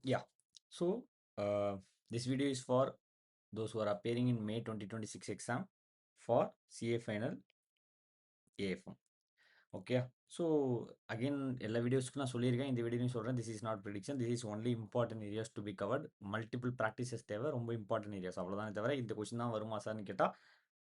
Yeah. So, this video is for those who are appearing in May 2026 exam for CA final AFM. Okay. So again எல்லா வீடியோஸ்க்கும் நான் சொல்லியிருக்கேன். இந்த வீடியோலையும் சொல்றேன். This is not prediction. This is only important areas to be covered. Multiple practices தேவை. ரொம்ப important areas அவ்வளோதானே தவிர, இந்த கொஸ்டின் தான் வருமா சார்ன்னு கேட்டா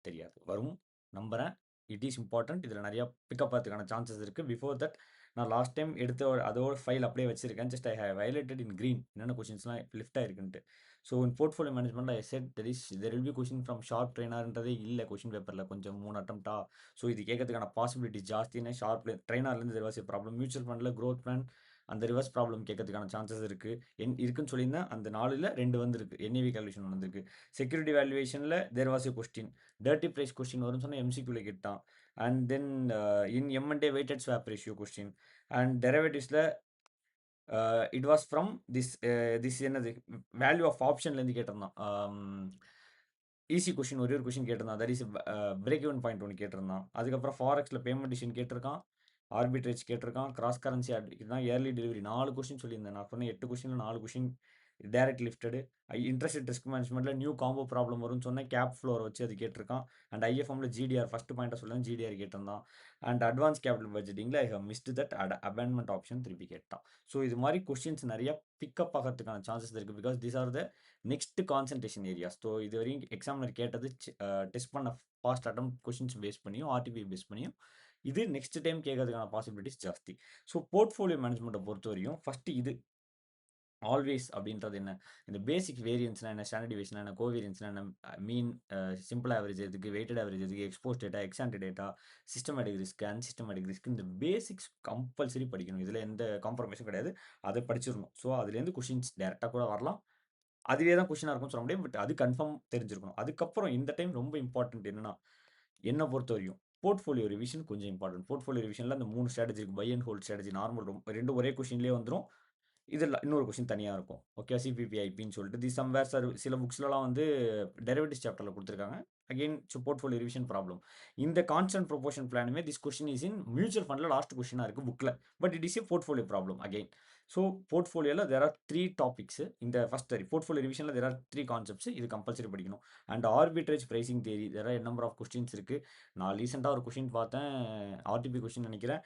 தெரியாது. வரும் நம்புறேன். It is important. இதில் நிறைய பிக்கப் ஆகிறதுக்கான சான்சஸ் இருக்குது. பிஃபோர் தட் நான் லாஸ்ட் டைம் எடுத்த அதோட ஃபைல் அப்படியே வச்சிருக்கேன். Just I have highlighted in green என்னென்ன கொஸ்டின்ஸ்லாம் லிஃப்ட் ஆயிருக்குன்ட்டு. So in portfolio management I said there will be question from sharp ட்ரெயினர்ன்றதே இல்லை கொஸ்டின் பேப்பரில். கொஞ்சம் 3 அட்டம்ப்டா. ஸோ இது கேட்கறதுக்கான பாசிபிலிட்டி ஜாஸ்தின்னு ஷார்ப் ட்ரெயினர்லேருந்து ரிவர்ஸ் ப்ராப்ளம், மியூச்சுவல் ஃபண்டில் க்ரோத் பிளான் அந்த ரிவர்ஸ் ப்ராப்ளம் கேட்கறதுக்கான சான்சஸ் இருக்குது. இருக்குன்னு சொல்லியிருந்தேன். அந்த 4ல் 2 வந்திருக்கு. என்ஏவி கால்குலேஷன் வந்திருக்கு. செக்யூரிட்டி வேல்யூவேஷனில் there was a question. Dirty price question வரும்னு சொன்னால் எம்சிக்யூல கேட்டான். அண்ட் தென் இன் எம்என்டே weighted swap ratio question and டெரிவேட்டிவ்ஸில் இட் வாஸ் ஃப்ரம் திஸ் என்னது வேல்யூ ஆஃப் ஆப்ஷன்லேருந்து கேட்டிருந்தான். ஈஸி கொஷின் ஒரே ஒரு கொஷின் கேட்டிருந்தான். That is break even point ஒன்று கேட்டிருந்தான். அதுக்கப்புறம் ஃபாரெக்ஸில் பேமெண்ட் டிசிஷன் கேட்டிருக்கான். ஆர்பிட்ரேஜ் கேட்டிருக்கான். கிராஸ் கரன்சி தான் ஏர்லி டெலிவரி 4 கொஸ்டின் சொல்லியிருந்தேன். நான் சொன்ன 8 கொஸ்டினில் 4 question direct lifted. Interest risk மேனேஜ்மெண்ட்டில் நியூ காம்போ ப்ராப்ளம் வரும்னு சொன்னேன். கேப் ஃப்ளோரை வச்சு அது கேட்டிருக்கான். அண்ட் ஐஎஃப்எம்ல ஜிடிஆர் ஃபஸ்ட் பாயிண்ட்டாக சொல்லுவேன். ஜிடிஆர் கேட்டிருந்தான். அண்ட் அட்வான்ஸ் கேபிட்டல் பட்ஜெட்டிங்கில் I have missed that abandonment option திருப்பி கேட்டான். ஸோ இது மாதிரி கொஸ்டின்ஸ் நிறைய பிக்கப் ஆகிறதுக்கான சான்சஸ் இருக்குது. Because these are the next concentration areas. So இது வரையும் எக்ஸாமினர் கேட்டது டெஸ்ட் பண்ண பாஸ்ட் அட்டம் கொஷின்ஸ் பேஸ் பண்ணியும் ஆர்டிபி பேஸ் பண்ணியும் இது நெக்ஸ்ட் டைம் கேட்கறதுக்கான பாசிபிலிட்டிஸ் ஜாஸ்தி. ஸோ போர்ட்ஃபோலியோ மேனேஜ்மெண்ட்டை பொறுத்த வரையும் ஃபஸ்ட்டு இது ஆல்வேஸ் அப்படின்றது என்ன, இந்த பேசிக் வேரியன்ஸ்னா என்ன, ஸ்டாண்டர்ட் டிவியேஷன் என்ன, கோவேரியன்ஸ்னா என்ன, மீன், சிம்பிள் ஆவரேஜ் எதுக்கு, வெயிட்டட் ஆவரேஜ் எதுக்கு, ex post data, ex ante data, systematic risk, unsystematic risk, இந்த பேசிக்ஸ் கம்பல்சரி படிக்கணும். இதில் எந்த காம்ப்ரமைஸும் கிடையாது. அதை படிச்சிடணும். ஸோ அதுலேருந்து கொஷின்ஸ் டேரெக்டாக கூட வரலாம். அதுவே தான் கொஷினாக இருக்கும்னு சொல்ல முடியும். பட் அது கன்ஃபார்ம் தெரிஞ்சிருக்கணும். அதுக்கப்புறம் இந்த டைம் ரொம்ப இம்பார்ட்டன்ட் என்னன்னா, என்ன பொறுத்த வரையும் போர்ட்ஃபோலியோ ரிவிஷன் கொஞ்சம் இம்பார்ட்டன்ட். போர்ட்ஃபோலியோ ரிவிஷனில் அந்த 3 ஸ்ட்ராட்டஜி இருக்கு. Buy and hold strategy normal, ரொம்ப 2 ஒரே கொஷின்லேயே வந்துடும். இதில் இன்னொரு கொஸ்டின் தனியாக இருக்கும். ஓகே, சிபிபிஐபின்னு சொல்லிட்டு தி சம்வேர் சார் சில புக்ஸ்லலாம் வந்து டெரிவேட்டிவ்ஸ் சாப்டரில் கொடுத்துருக்காங்க. Again portfolio revision problem. இந்த கான்ஸ்டன்ட் ப்ரொபோர்ஷன் பிளானுமே this question is in mutual ஃபண்டில் லாஸ்ட் கொஸ்டினாக இருக்குது புக்கில். But it is a portfolio problem again. So போர்ட்ஃபோலியோவில் தேர் ஆர் 3 டாபிக்ஸ். இந்த ஃபஸ்ட் போர்ட்ஃபோலியோ ரிவிஷனில் தேர் ஆர் 3 கான்செப்ட்ஸ். இது கம்பல்சரி படிக்கணும். And arbitrage pricing theory there are number of questions இருக்குது. நான் ரீசெண்டாக ஒரு கொஸ்டின் பார்த்தேன், ஆர்டிபி கொஸ்டின் நினைக்கிறேன்.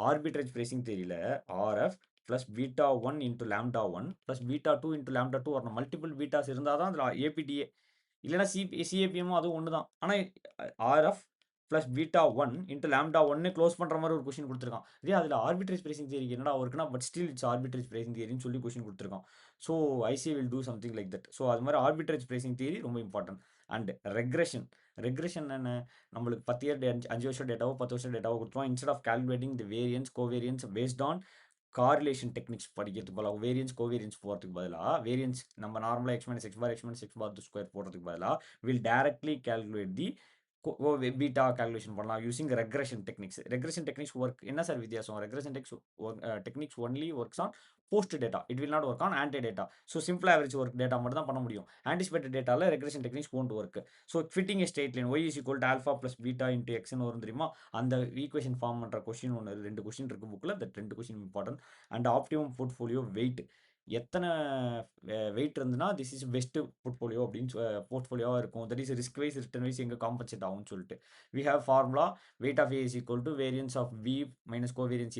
ஆர்பிட்ரேஜ் பிரைசிங் தியரியில் RF plus beta 1 into lambda 1 plus beta 2 into lambda 2 வரணும். மல்டிபிள் பீட்டாஸ் இருந்தால் தான் அதில் ஏபிடிஏ, இல்லைனா சிஏபிஎம்மும் அதுவும் ஒன்று தான். ஆனால் RF plus beta 1 into lambda 1 close பண்ணுற மாதிரி ஒரு கொஷின் கொடுத்துருக்கான். இதே அதில் ஆர்பிட்ரேஜ் பிரைசிங் தியரி என்னடா இருக்குன்னா, but still it's arbitrage pricing தியரின்னு சொல்லி கொஷின் கொடுத்துருக்கான். So ICA will do something like that. So அது மாதிரி ஆர்பிட்ரேஜ் பிரைசிங் தியரி ரொம்ப இம்பார்ட்டன்ட். And regression. ரெக்ரெஷன் என்ன, நம்மளுக்கு 10 இயர் 5 வருஷம் டேட்டாவோ 10 வருஷம் டேட்டாவோ கொடுத்துருவோம். Instead of calculating the variance covariance based on correlation techniques படிக்கிறதுக்கு பதிலாக, வேரியன்ஸ் கோவேரியன்ஸ் போகிறதுக்கு பதிலாக, வேரியன்ஸ் நம்ம நார்மலாக X minus X bar X minus X bar square போடுறதுக்கு பதிலாக will directly calculate the beta calculation பண்ணலாம் using regression techniques. Regression techniques work என்ன சார் வித்தியாசம்? Regression techniques only works on post data. It will not work on ante data. So simple average work data மட்டும் தான் பண்ண முடியும். Anticipated டேட்டாவில் regression techniques won't work. So fitting straight line Y is equal to alpha plus beta into எக்ஸ்னு வரும் தெரியுமா? அந்த equation form பண்ணுற கொஸ்டின் ஒன்று 2 கொஸ்டின் இருக்குது புக்கில். That 2 question important. And optimum portfolio weight. எத்தனை வெயிட் இருந்துன்னா திஸ் இஸ் பெஸ்ட் போர்ட்ஃபோலியோ அப்படின்னு போர்ட்ஃபோலியோவாக இருக்கும். That is risk wise return wise எங்கே காம்பன்சேட் ஆகும்னு சொல்லிட்டு we have formula weight of A is equal to variance of B minus covariance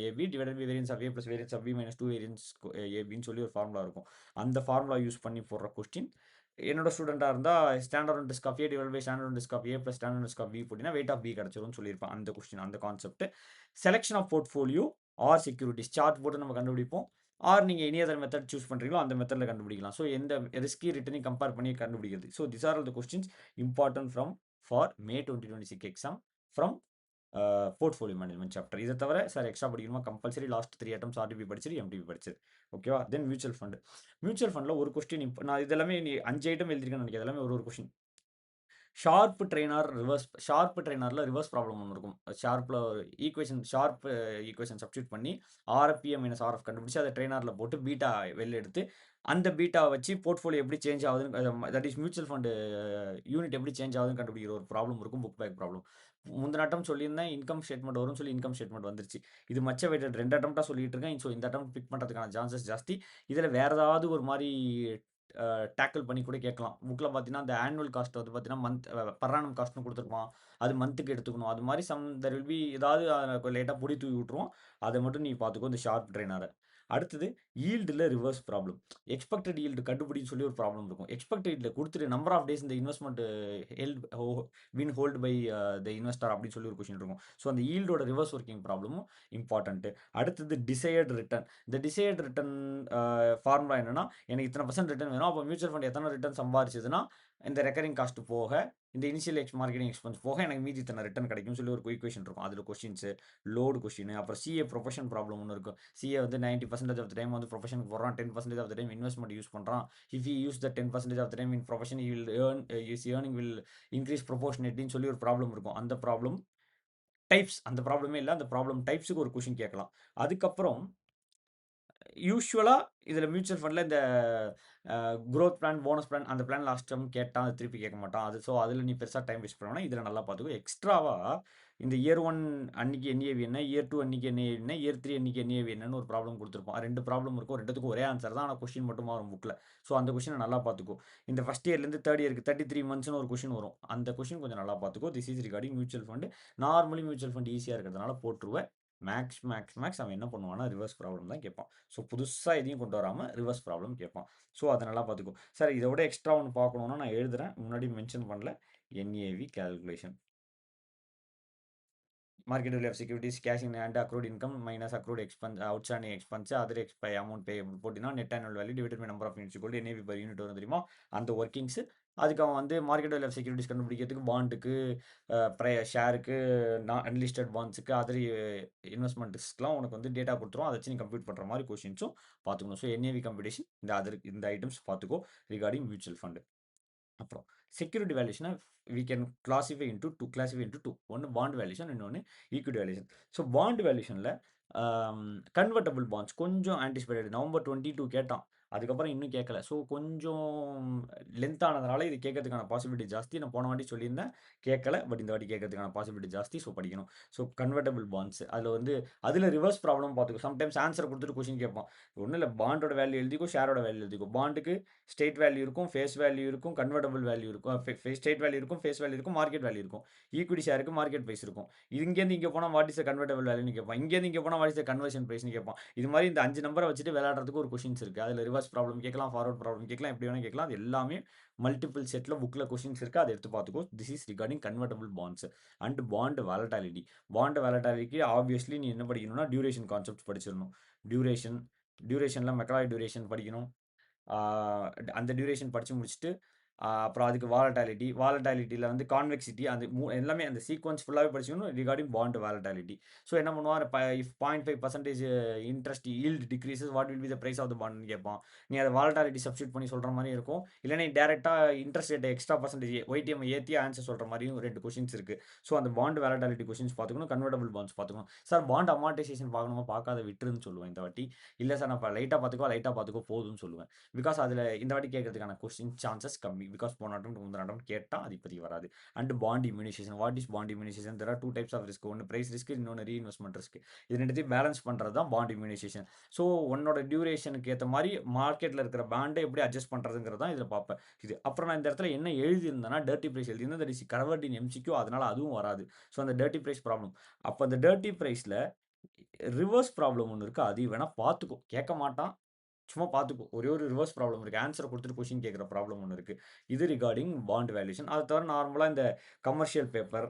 AB divided by variance of A plus variance of B minus 2 variance ABன்னு சொல்லி ஒரு formula இருக்கும். அந்த formula use பண்ணி போடுற question என்னோட ஸ்டூடெண்ட்டாக இருந்தால் standard disk of A divide by standard disk of A plus standard disk of B போட்டினா வெயிட் ஆஃப் பி கிடச்சிரும்னு சொல்லியிருப்பேன். அந்த கொஸ்டின் அந்த concept. Selection of portfolio or securities chart போட்டு நம்ம கண்டுபிடிப்போம். ஆர் நீங்கள் எனி அதர் மெத்தட் சூஸ் பண்ணுறீங்களோ அந்த மெத்தடில் கண்டுபிடிக்கலாம். ஸோ எந்த ரிஸ்கி ரிட்டர்னையும் கம்பேர் பண்ணி கண்டுபிடிக்கிறது. So this are all the questions important for May 2026 exam from portfolio management chapter. இதை தவிர சார் எக்ஸ்ட்ரா படிக்கணுமா, கம்பல்சரி லாஸ்ட் 3 அட்டம்ஸ் ஆர்டிபி படிச்சிரு, எம்டிபி படிச்சிரு. ஓகேவா? Then mutual fund. மியூச்சுவல் ஃபண்டில் ஒரு கொஸ்டின் நான் இதெல்லாமே 5 ஐட்டம் எழுதிருக்கேன்னு நினைக்கிறேன். எல்லாமே ஒரு கொஸ்டின். ஷார்ப் ட்ரெய்னர்ல ரிவர்ஸ் ப்ராப்ளம் ஒண்ணு இருக்கும். ஷார்ப்ல ஷார்ப் ஈக்குவேஷன் சப்ஸ்டிட்யூட் பண்ணி ஆர்எஃப் மைனஸ் ஆர்எஃப் கண்டுபிடிச்சு அத ட்ரெய்னர்ல போட்டு பீட்டா வெளில எடுத்து, அந்த பீட்டாவ வச்சு போர்ட்ஃபோலியோ எப்படி சேஞ்ச் ஆகுதுன்னு that is mutual fund unit எப்படி சேஞ்ச் ஆகுதுன்னு கண்டுபிடிக்கிற ஒரு ப்ராப்ளம் இருக்கும். Book back problem. முந்தின சொல்லியிருந்தேன் இன்கம் ஸ்டேட்மெண்ட் வரும்னு சொல்லி இன்கம் ஸ்டேட்மெண்ட் வந்துருச்சு. இது மச்ச வெயிட்டட் 2 அட்டெம்ப்ட்டா சொல்லிட்டு இருக்கேன். ஸோ இந்த அட்டெம்ப்ட் பிக் பண்றதுக்கான சான்சஸ் ஜாஸ்தி. இதுல வேற ஏதாவது ஒரு மாரி டேக்கிள் பண்ணி கூட கேட்கலாம். புக்ல பார்த்தீங்கன்னா, அந்த ஆனுவல் காஸ்ட் வந்து பார்த்தீங்கன்னா, பெர் ஆனம் காஸ்ட்னு குடுத்துருப்பான். அது மந்த்துக்கு எடுத்துக்கணும். அது மாரி தேர் வில் பி ஏதாவது லைட்டா பொடி தூவி விட்டுருவோம். அத மட்டும் நீ பார்த்துக்கோ இந்த ஷார்ப் ட்ரெய்னர. அடுத்தது யீல்டுல ரிவர்ஸ் ப்ராப்ளம். எக்ஸ்பெக்டட் யீல்டு கண்டுபிடின்னு சொல்லி ஒரு ப்ராப்ளம் இருக்கும். எக்ஸ்பெக்டட் யீல்ட குடுத்துட்டு நம்பர் ஆஃப் டேஸ் இந்த இன்வெஸ்ட்மென்ட் ஹெல்ட் ஹோ been hold by the investor அப்படின்னு சொல்லி ஒரு கொஸ்டின் இருக்கும். ஸோ அந்த யீல்டோட ரிவர்ஸ் ஒர்க்கிங் ப்ராப்ளமும் இம்பார்ட்டன்ட். அடுத்தது டிசையர்ட் ரிட்டர்ன். இந்த டிசையர்ட் ரிட்டர்ன் ஃபார்முலா என்னன்னா, எனக்கு இத்தனை பர்சன்ட் ரிட்டர்ன் வேணும். அப்போ மியூச்சுவல் ஃபண்ட் எத்தனை ரிட்டர்ன் சம்பாரிச்சதுன்னா, இந்த ரெக்கரிங் காஸ்ட் போக, இந்த இனிஷியல் மார்க்கெட்டிங் எக்ஸ்பென்ஸ் போக எனக்கு மீதி இத்தனை ரிட்டர்ன் கிடைக்கும்னு சொல்லி ஒரு ஈக்குவேஷன் இருக்கும். அதில கொஸ்டின்ஸ், லோடு கொஸ்டின், அப்புறம் சிஏ ப்ரொஃபஷன் ப்ராப்ளம் ஒண்ணு இருக்கும். சிஏ வந்து 90% ஆஃப் த டைம் வந்து ப்ரொஃபஷனுக்கு போடுறான். 10% of the time investment use பண்றான். If he use the 10% of the time in profession he will his earning will increase ப்ரொபோர்ஷனேட்லின்னு சொல்லி ஒரு ப்ராப்ளம் இருக்கும். அந்த ப்ராப்ளம் டைப்ஸ் அந்த ப்ராப்ளமே இல்ல. அந்த ப்ராப்ளம் டைப்ஸ்க்கு ஒரு கொஸ்டின் கேட்கலாம். அதுக்கப்புறம் யூசுவலா இதில மியூச்சுவல் ஃபண்ட்ல இந்த குரோத் பிளான், போனஸ் பிளான் அந்த பிளான் லாஸ்ட் டைம் கேட்டான். அத திருப்பி கேட்க மாட்டான். அதில நீ பெருசா டைம் வேஸ்ட் பண்ண வேணாம். இதில நல்லா பார்த்துக்கோ. எக்ஸ்ட்ராவா இந்த இயர் 1 அன்னைக்கு என்ஏவி என்ன, இயர் 2 அன்னைக்கு என்ஏவி என்ன, இயர் 3 அன்னைக்கு என்ஏவி என்னன்னு ஒரு ப்ராப்ளம் குடுத்திருப்பான். 2 ப்ராப்ளம் இருக்கும். 2த்துக்கும் ஒரே ஆன்ஸர் தான். ஆனா கொஸ்டின் மட்டும் மாறும் புக்ல. ஸோ அந்த கொஸ்டின நல்லா பார்த்துக்கோ. இந்த ஃபர்ஸ்ட் இயர்லேருந்து 3 இயருக்கு 33 மந்த்ஸ்ன்னு ஒரு கொஸ்டின் வரும். அந்த கொஸ்டின் கொஞ்சம் நல்லா பார்த்துக்கோ. This is regarding mutual fund. Normally mutual fund ஈஸியா இருக்கிறதுனால போட்டுருவேன். மேக்ஸ் அவன் என்ன பண்ணுவான்னா, ரிவர்ஸ் ப்ராப்ளம் தான் கேட்பான். ஸோ புதுசா எதையும் கொண்டு வராம ரிவர்ஸ் ப்ராப்ளம் கேட்பான். ஸோ அத நல்லா பார்த்துக்கோ. சார் இத விட எக்ஸ்ட்ரா ஒண்ணு பார்க்கணும்னா நான் எழுதுறேன். முன்னாடி மென்ஷன் பண்ணல. NAV calculation. Market value of securities, cash in hand, accrued income minus accrued expense, outstanding expense, other amount payable போட்டினா net annual value divided by number of units equal to NAV per unit வரும் தெரியுமா? அந்த workings. அதுக்கு அவன் வந்து market value of securities கண்டுபிடிக்கிறதுக்கு பாண்டுக்கு, ஷேருக்கு, unlisted பாண்ட்ஸுக்கு, other இன்வெஸ்ட்மெண்ட்ஸ்க்குலாம் உனக்கு வந்து டேட்டா குடுத்துரும். அத வச்சு நீ கம்ப்யூட் பண்ற மாரி கொஸ்டின்ஸும் பார்த்துக்கணும். ஸோ என்ஏவி கம்ப்யூட்டேஷன் இந்த ஐட்டம்ஸ் பார்த்துக்கோ ரிகார்டிங் மியூச்சுவல் ஃபண்ட். அப்புறம் செக்யூரிட்டி வேல்யூஷன வி கேன் கிளாசிஃபை இன்டு 2. ஒண்ணு பாண்ட் வேல்யூஷன், இன்னொன்னு ஈக்விட்டி வேல்யூஷன். ஸோ பாண்ட் வேல்யூஷன்ல கன்வெர்ட்டிபிள் பாண்ட்ஸ் கொஞ்சம் ஆன்டிசிபேட்டட். நவம்பர் 22 கேட்டான். அதுக்கப்புறம் இன்னும் கேட்கல. ஸோ கொஞ்சம் லென்த் ஆனதுனால இது கேட்கறதுக்கான பாசிபிலிட்டி ஜாஸ்தி. நான் போன வாட்டி சொல்லியிருந்தேன். கேட்கல. பட் இந்த வாட்டி கேட்கறதுக்கான பாசிபிலிட்டி ஜாஸ்தி. ஸோ படிக்கணும். ஸோ கன்வெர்ட்டிபிள் பாண்ட்ஸ் அதில வந்து அதில ரிவர்ஸ் ப்ராப்ளம் பார்த்துக்கோ. சம்டைம்ஸ் ஆன்ஸர் குடுத்துட்டு கொஸ்டின் கேட்பான். ஒண்ணும் இல்ல பாண்டோட வேல்யூ எழுதிக்கோ, ஷேரோட வேல்யூ எழுதிக்கோ. பாண்டுக்கு ஸ்டேட் வேல்யூ இருக்கும், ஃபேஸ் வேல்யூ இருக்கும், கன்வெர்ட்டிபிள் வேல்யூ இருக்கும். ஸ்டேட் வேல்யூ இருக்கும், ஃபேஸ் வேல்யூ இருக்கும், மார்க்கெட் வேல்யூ இருக்கும். ஈக்விட்டி ஷேருக்கு மார்க்கெட் பிரைஸ் இருக்கும். இங்கேருந்து இங்க போனா வாட் இஸ் த கன்வெர்ட்டிபிள் வேல்யூன்னு கேட்பான். இங்கேருந்து இங்க போனா வாட் இஸ் த கன்வர்ஷன் பிரைஸ்ன்னு கேட்பான். இது மாரி இந்த 5 நம்பர வச்சுட்டு விளையாடுறதுக்கு ஒரு கொஸ்டின்ஸ் இருக்கு. அதில ரிவர்ஸ் ப்ராப்ளம் கேட்கலாம், ஃபார்வர்ட் ப்ராப்ளம் கேட்கலாம், எப்படி வேணா கேட்கலாம். அது எல்லாமே மல்டிபிள் செட்ல புக்ல கொஸ்டின்ஸ் இருக்கு. அத எடுத்து பார்த்துக்கோ. This is regarding convertible bonds and bond volatility. Bond வாலட்டிலிட்டிக்கு ஆப்வியஸ்லி நீ என்ன படிக்கணும்னா, டியூரேஷன் கான்செப்ட்ஸ் படிச்சிரணும். டியூரேஷன் டியூரேஷன்ல மெக்ராய் டியூரேஷன் படிக்கணும். ஆ அந்த டியூரேஷன் படிச்சு முடிச்சுட்டு, அப்புறம் அதுக்கு வாலட்டிலிட்டில வந்து கான்வெக்சிட்டி அந்த எல்லாமே அந்த சீக்வென்ஸ் ஃபுல்லாவே படிச்சுக்கணும் ரிகார்டிங் பாண்ட் வாலட்டிலிட்டி. ஸோ என்ன பண்ணுவான், if 0.5% interest yield decreases what will be the price of the பாண்ட்ன்னு கேட்பான். நீ அத வாலட்டிலிட்டி சப்ஸ்டிட்யூட் பண்ணி சொல்ற மாரி இருக்கும். இல்ல நீ டைரக்ட்டா interest rate extra percentage YTM ஏத்தி ஆன்சர் சொல்ற மாரியும் 2 கொஸ்டின்ஸ் இருக்கு. ஸோ அந்த பாண்ட் வாலட்டிலிட்டி கொஸ்டின்ஸ் பார்த்துக்கணும். கன்வெர்ட்டிபிள் பாண்ட்ஸ் பார்த்துக்கணும். சார் பாண்ட் அமார்டைசேஷன் பார்க்கணுமா? பார்க்காத விட்டுருன்னு சொல்லுவேன் இந்த வாட்டி. இல்ல சார் நான் லைட்டா பார்த்துக்கோ போதும்னு சொல்லுவேன். பிகாஸ் அதில இந்த வாட்டி கேட்கறதுக்கான கொஸ்டின் சான்சஸ் கம்மி. பிகாஸ் போன அட்டெம்ப்ட் முந்தின அட்டெம்ப்ட் கேட்டான். அது இப்போதைக்கு வராது. And bond immunisation. What is bond immunisation? There are 2 types of risk. ஒன்னு பிரைஸ் ரிஸ்க், இன்னொன்னு ரீஇன்வெஸ்ட்மென்ட் ரிஸ்க். இது 2த்தையும் பேலன்ஸ் பண்றது தான் பாண்ட் இம்யூனைசேஷன். ஸோ உன்னோட டியூரேஷனுக்கு ஏத்த மாரி மார்க்கெட்ல இருக்கிற பாண்ட எப்படி அட்ஜஸ்ட் பண்றதுங்கிறது தான் இதில பார்ப்பேன். அப்புறம் நான் இந்த இடத்துல என்ன எழுதியிருந்தேன்னா, டர்ட்டி பிரைஸ் எழுதியிருந்தேன். That is convert in MCQ. அதனால அதுவும் வராது. ஸோ அந்த டர்ட்டி பிரைஸ் ப்ராப்ளம். அப்ப அந்த டர்ட்டி பிரைஸ்ல ரிவர்ஸ் ப்ராப்ளம் ஒண்ணு இருக்கு. அதையும் வேணா பார்த்துக்கோ. கேட்க மாட்டான். சும்மா பார்த்துக்கோ. ஒரே ஒரு ரிவர்ஸ் ப்ராப்ளம் இருக்கு. ஆன்ஸர குடுத்துட்டு கொஸ்டின் கேட்கிற ப்ராப்ளம் ஒண்ணு இருக்கு. இது ரிகார்டிங் பாண்ட் வேல்யூஷன். அத தவிர நார்மலா இந்த commercial paper,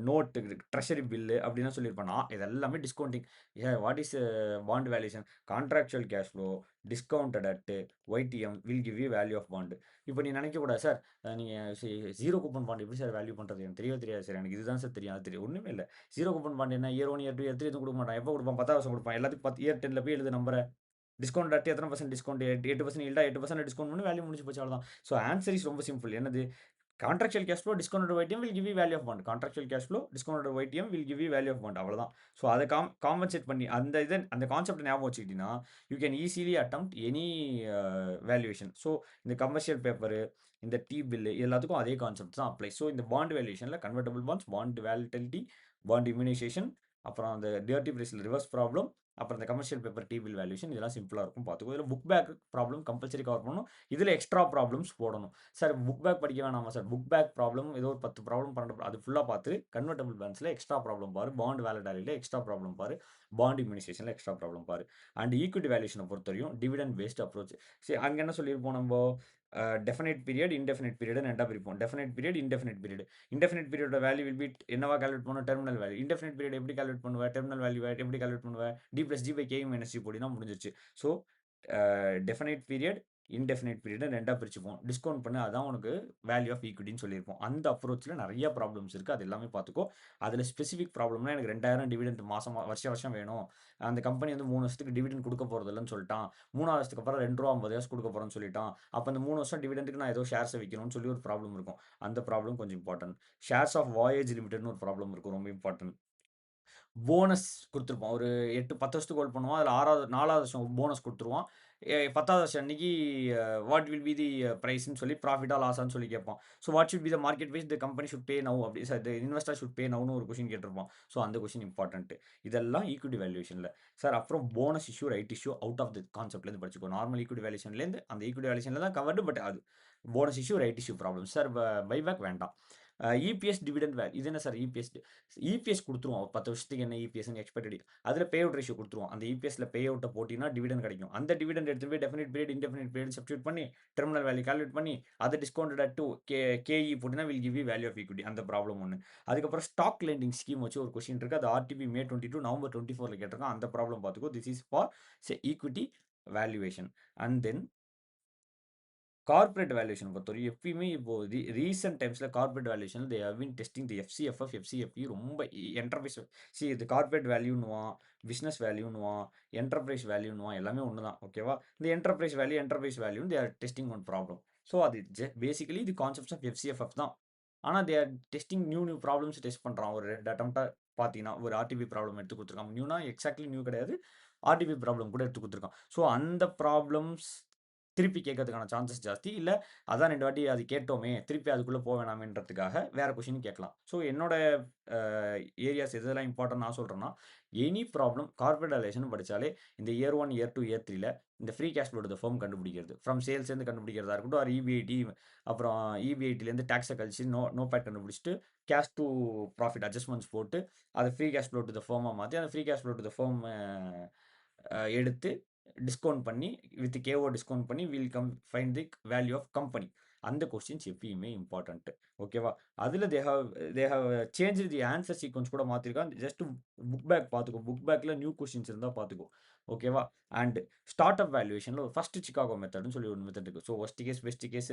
note, treasury bill அப்படிலாம் சொல்லியிருப்பான். இது எல்லாமே discounting. What is bond valuation? Contractual cash flow, discounted at, YTM will give you value of bond. இப்போ நீ நினைக்கக்கூடாது, சார் நீங்க 0 கூப்பன் பாண்ட் எப்படி சார் வேல்யூ பண்றது? எனக்கு தெரியவே தெரியாது சார். எனக்கு இதுதான் சார் தெரியும். அது தெரியும். ஒண்ணுமே இல்ல. 0 கூப்பன் பாண்ட் என்ன? இயர் 1, இயர் 2, இயர் 3 எதுவும் குடுக்க மாட்டான். எப்போ குடுப்பான்? 10வது வருஷம் குடுப்பான். எல்லாத்துக்கும் இயர் 10ல போய் எழுது நம்பர. டிஸ்கவுண்ட் அட் எத்தனை % டிஸ்கவுண்ட்? 8% ஈல்டா 8% டிஸ்கவுண்ட் பண்ணி வேல்யூ முடிஞ்சு போச்சு அவ்வளோதான். ஸோ ஆன்சர் இஸ் ரொம்ப சிம்பிள். என்னது? Contractual cash flow discounted YTM will give you value of bond. Contractual cash flow discounted YTM will give you value of bond. அவ்வளோதான். So அதை காம்பன்சேட் பண்ணி அந்த கான்செப்ட் ஞாபகம் வச்சுக்கிட்டீங்கன்னா you can easily attempt any valuation. So இந்த commercial paper, இந்த T bill எல்லாத்துக்கும் அதே கான்செப்ட் தான் அப்ளை. ஸோ இந்த பாண்ட் வேல்யூஷனில் convertible bonds, bond volatility, bond immunisation, அப்புறம் அந்த டியர்ட்டி பிரைஸில் ரிவர்ஸ் ப்ராப்ளம், அப்புறம் இந்த commercial paper T bill valuation, இதெல்லாம் சிம்பிளாக இருக்கும் பார்த்துக்கோ. இதில் book back problem compulsory cover பண்ணணும். இதில் எக்ஸ்ட்ரா ப்ராப்ளம்ஸ் போடணும். சார் புக் பேக் படிக்க வேணாமா சார்? புக் பேக் ப்ராப்ளம் ஏதோ ஒரு 10 ப்ராப்ளம் 12 அது ஃபுல்லாக பார்த்து கன்வெர்டபிள் பாண்ட்ஸில் எக்ஸ்ட்ரா ப்ராப்ளம் பாரு, பாண்ட் வேலிடாலிட்டியில் எக்ஸ்ட்ரா ப்ராப்ளம் பாரு, பாண்ட் இம்யூனைசேஷனில் எக்ஸ்ட்ரா ப்ராப்ளம் பாரு. அண்ட் ஈக்விட்டி வேல்யூஷனை பொறுத்தவரையும் டிவிடெண்ட் பேஸ்ட் அப்ரோச். சரி, அங்கே என்ன சொல்லியிருப்போம் நம்ம? டெஃபினைட் பீரியட், இன்டெஃபினைட் பீரியட் ரெண்டா பிரிப்போம். Definite period, indefinite period. Indefinite பீரியடோட வேல்யூ வில் பி என்னவா கால்குலேட் பண்ணுவோம்? Terminal value. இன்டெஃபினைட் பீரியட் எப்படி கால்குலேட் பண்ணுவ? டெர்மினல் வேல்யூ எப்படி கால்குலேட் பண்ணுவ? D plus G by K minus G போட்டினா முடிஞ்சிருச்சு. So definite period, indefinite period ரெண்டா பிரிச்சுப்போம். டிஸ்கவுண்ட் பண்ணு, அதான் உனக்கு வேல்யூ ஆஃப் ஈக்விட்டின்னு சொல்லியிருப்போம். அந்த அப்ரோச்சில் நிறைய ப்ராப்ளம்ஸ் இருக்குது. அது எல்லாமே பார்த்துக்கோ. அதில் ஸ்பெசிஃபிக் ப்ராப்ளம்னா எனக்கு 2000 டிவிடெண்ட் மாதம் வருஷம் வேணும். அந்த கம்பெனி வந்து 3 வருஷத்துக்கு டிவிடெண்ட் கொடுக்க போகிறது இல்லைன்னு சொல்லிட்டான். 3 வருஷத்துக்கு அப்புறம் ₹2.50 கொடுக்க போகிறேன்னு சொல்லிட்டான். அப்போ அந்த 3 வருஷம் டிவிடெண்டுக்கு நான் ஏதோ ஷேர்ஸை விற்கணும்னு சொல்லி ஒரு ப்ராப்ளம் இருக்கும். அந்த ப்ராப்ளம் கொஞ்சம் இம்பார்ட்டன்ட். ஷேர்ஸ் ஆஃப் வாயேஜ் லிமிடெட்னு ஒரு ப்ராப்ளம் இருக்கும், ரொம்ப இம்பார்ட்டன்ட். போனஸ் குடுத்துருப்பான். ஒரு 8, 10 வருஷத்துக்கு ஹோல்ட் பண்ணுவான். அதில 4வது வருஷம் போனஸ் குடுத்துருவான். 10வது வருஷம் அன்னைக்கு வாட் வில் பி தி பிரைஸ்ன்னு சொல்லி ப்ராஃபிட்டா லாஸான்னு சொல்லி கேட்பான். So what should be the market price the company should pay now அப்படி sir the investor should pay நவ்னு ஒரு கொஸ்டின் கேட்டிருப்பான். ஸோ அந்த கொஸ்டின் இம்பார்ட்டன்ட். இதெல்லாம் ஈக்விட்டி வேல்யூவேஷன்ல. சார் அப்புறம் bonus issue, right issue out of the கான்செப்ட்லேருந்து படிச்சுக்கோ. நார்மல் ஈக்விட்டி வேல்யூவேஷன்லேருந்து அந்த ஈக்விட்டி வேல்யூவேஷன்ல தான் கவர்டு. பட் அது bonus issue, right issue problem. Sir buyback வேண்டாம். இபிஎஸ் டிவிடெண்ட் இது என்ன சார் இபிஎஸ்? இபிஎஸ் குடுத்துருவோம். 10 வருஷத்துக்கு என்ன இபிஎஸ்ன்னு எக்ஸ்பெக்டட் அதில பே அவுட் ரேஷியோ குடுத்துருவோம். அந்த இபிஎஸ்ல பே அவுட்ட போட்டீங்கன்னா டிவிடெண்ட் கிடைக்கும். அந்த டிவிடெண்ட் எடுத்துட்டு போய் definite period, indefinite period substitute பண்ணி டெர்மினல் வேல்யூ கால்குலேட் பண்ணி அதை டிஸ்கவுண்டட் அட் 2 கேஇ போட்டீங்கன்னா will give you value of equity. அந்த ப்ராப்ளம் ஒண்ணு. அதுக்கப்புறம் ஸ்டாக் லெண்டிங் ஸ்கீம் வச்சு ஒரு கொஸ்டின் இருக்கு. அது ஆர்டிபி மே 22 நவம்பர் 24ல கேட்டிருக்கான். அந்த ப்ராப்ளம் பார்த்துக்கோ. This is for equity valuation. And then corporate valuation பொறுத்தவரைக்கும் எப்பயுமே இப்போ ரீசென்ட் டைம்ஸ்ல corporate valuation they have been testing the FCFF, FCFE ரொம்ப என்டர்பிரைஸ் இது கார்ப்பரேட் வேல்யூன்னுவான், பிசினஸ் வேல்யூன்னுவான், என்டர்பிரைஸ் வேல்யூன்னுவான், எல்லாமே ஒன்று தான். ஓகேவா? இந்த enterprise value they are testing one problem. So அது basically the concepts of FCFF தான். ஆனால் they are testing new problems test பண்ணுறான். ஒரு 2 அட்டம்ப்டா பார்த்தீங்கன்னா ஒரு ஆர்டிபி ப்ராப்ளம் எடுத்து கொடுத்துருக்கான். நியூனா எக்ஸாக்ட்லி நியூ கிடையாது, ஆர்டிபி ப்ராப்ளம் கூட எடுத்து கொடுத்துருக்கான். ஸோ அந்த ப்ராப்ளம்ஸ் திருப்பி கேட்கறதுக்கான சான்சஸ் ஜாஸ்தி. இல்ல அதான் 2 வாட்டி அது கேட்டோமே, திருப்பி அதுக்குள்ள போ வேணாமேன்றதுக்காக வேற கொஸ்டின் கேட்கலாம். ஸோ என்னோட ஏரியாஸ் எதெல்லாம் இம்பார்ட்டன்ட் நான் சொல்றேன்னா, எனி ப்ராப்ளம் கார்ப்பரேட் வேல்யூவேஷன் படிச்சாலே இந்த இயர் 1, இயர் 2, இயர் 3ல இந்த free cash flow to the firm கண்டுபிடிக்கிறது. ஃப்ரம் சேல்ஸ்லேருந்து கண்டுபிடிக்கிறதா இருக்கட்டும், ஆர் இபிஐடி, அப்புறம் இபிஐடிலேருந்து டாக்ஸை கழிச்சு நோ பேட் கண்டுபிடிச்சிட்டு கேஷ் டு ப்ராஃபிட் அட்ஜஸ்ட்மெண்ட்ஸ் போட்டு அதை free cash flow to the ஃபர்மா மாத்தி அந்த free cash flow to the firm எடுத்து டிஸ்கவுண்ட் பண்ணி வித் கேஓ டிஸ்கவுண்ட் பண்ணி will find the value of company. அந்த கொஸ்டின்ஸ் எப்பயுமே இம்பார்ட்டன்ட். ஓகேவா? அதில் they have change the answer sequence கூட மாற்றிருக்கான். ஜஸ்ட் புக் பேக் பார்த்துக்கோ. புக் பேக்கில் நியூ கொஸ்டின்ஸ் இருந்தால் பார்த்துக்கோ. ஓகேவா? அண்ட் ஸ்டார்ட் அப் வேல்யூவேஷனில் ஒரு ஃபர்ஸ்ட் சிகாகோ மெத்தட்னு சொல்லி ஒரு மெத்தட் இருக்குது. So worst case, best case,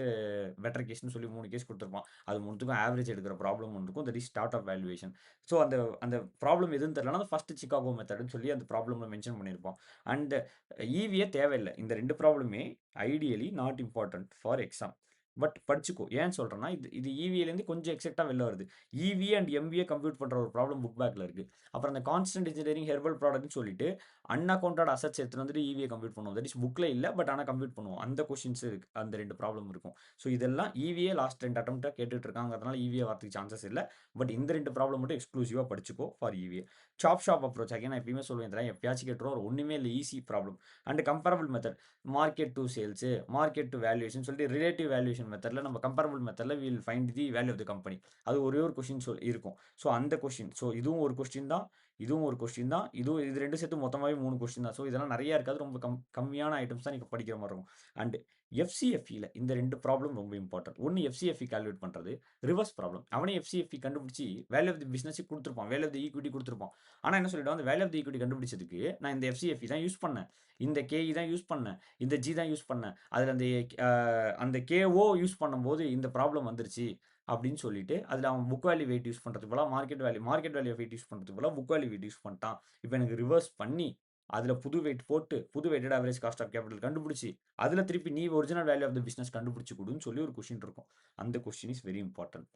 better கேஸ்னு சொல்லி 3 கேஸ் கொடுத்துருப்பான். அது 3த்துக்கும் ஆவரேஜ் எடுக்கிற ப்ராப்ளம் ஒன்று இருக்கும். That is start up valuation. So அந்த அந்த ப்ராப்ளம் எதுன்னு தெரியலனா அந்த ஃபர்ஸ்ட் சிகாகோ மெத்தட்னு சொல்லி அந்த ப்ராப்ளமில் மென்ஷன் பண்ணியிருப்பான். அண்ட் ஈவியே தேவையில்லை. இந்த 2 ப்ராப்ளமே ideally not important for exam. But படிச்சுக்கோ. ஏன்னு சொல்றேன்னா, இது ஈவிலேருந்து கொஞ்சம் எக்ஸெக்ட்டா வெளில வருது. ஈவி அண்ட் எம்பிஏ கம்ப்யூட் பண்ற ஒரு ப்ராப்ளம் புக் பேக்ல இருக்கு. அப்புறம் அந்த கான்ஸ்டன்ட் இன்ஜினியரிங் ஹெர்பல் ப்ராடக்ட்னு சொல்லிட்டு அன்அக்கவுண்டட் அசெட்ஸ் எடுத்துட்டு வந்துட்டு ஈவியை கம்ப்யூட் பண்ணுவோம். தட் இஸ் புக்ல இல்ல. பட் ஆனா கம்ப்யூட் பண்ணுவோம். அந்த கொஸ்டின்ஸ் இருக்கு. அந்த 2 ப்ராப்ளம் இருக்கும். ஸோ இதெல்லாம் ஈவியே லாஸ்ட் 2 அட்டெம்ப்ட்டா கேட்டுட்டு இருக்காங்கிறதுனால ஈவியே வரதுக்கு சான்சஸ் இல்ல. பட் இந்த 2 ப்ராப்ளம் மட்டும் எக்ஸ்க்ளூசிவா படிச்சுக்கோ ஃபார் ஈவியே. சாப் ஷாப் அப்ரோச் அகைன் நான் எப்பயுமே சொல்லுவேன். இதெல்லாம் எப்பயாச்சும் கேட்டுருவோம். ஒரு ஒண்ணுமே இல்ல, easy problem. And comparable method market to sales, market to valuation சொல்லிட்டு ரிலேட்டிவ் வேல்யூவேஷன் மெத்தட்ல நம்ம கம்பேரபிள் மெத்தட்ல will find the value of the company. அது ஒரே ஒரு கொஸ்டின் இருக்கும். ஸோ அந்த கொஸ்டின், ஸோ இதுவும் ஒரு கொஸ்டின் தான், இதுவும் ஒரு கொஸ்டின் தான், இது 2 சேர்த்து மொத்தமாவே 3 கொஸ்டின் தான். ஸோ இதெல்லாம் நிறைய இருக்காது. ரொம்ப கம்மியான ஐட்டம்ஸ் தான் நீங்க படிக்கிற மாதிரி இருக்கும். அண்ட் எஃப்சிஎஃப்இல இந்த 2 ப்ராப்ளம் ரொம்ப இம்பார்ட்டன்ட். ஒன்னு எஃப்சிஎஃப்இ கால்குலேட் பண்றது, ரிவர்ஸ் ப்ராப்ளம். அவனே எஃப்சிஎஃப்இ கண்டுபிடிச்சு வேல்யூ ஆஃப் தி பிசினஸ் கொடுத்துருப்பான், வேல்யூ ஆஃப் தி ஈக்விட்டி கொடுத்துருப்பான். ஆனா என்ன சொல்லிடுவான், அந்த வேல்யூ ஆஃப் தி ஈக்விட்டி கண்டுபிடிச்சதுக்கு நான் இந்த எஃப்சிஎஃப்இ தான் யூஸ் பண்ணேன், இந்த கேஇ தான் யூஸ் பண்ணேன், இந்த ஜி தான் யூஸ் பண்ணேன், அதில் அந்த கேஓ யூஸ் பண்ணும்போது இந்த ப்ராப்ளம் வந்துருச்சு அப்படின்னு சொல்லிட்டு அதில் அவன் புக் வேல்யூ வெயிட் யூஸ் பண்ணுறதுக்கு போல மார்க்கெட் வேல்யூ வெயிட் யூஸ் பண்ணுறதுக்கு போல புக் வேல்யூ வெயிட் யூஸ் பண்ணிட்டான். இப்போ எனக்கு ரிவர்ஸ் பண்ணி அதில புது வெயிட் போட்டு, புது weighted average cost of capital கண்டுபிடிச்சு, அதில திருப்பி நீ original value of the business கண்டுபிடிச்சு குடுன்னு சொல்லி ஒரு கொஸ்டின் இருக்கும். அந்த கொஸ்டின் இஸ் வெரி இம்பார்ட்டன்ட்.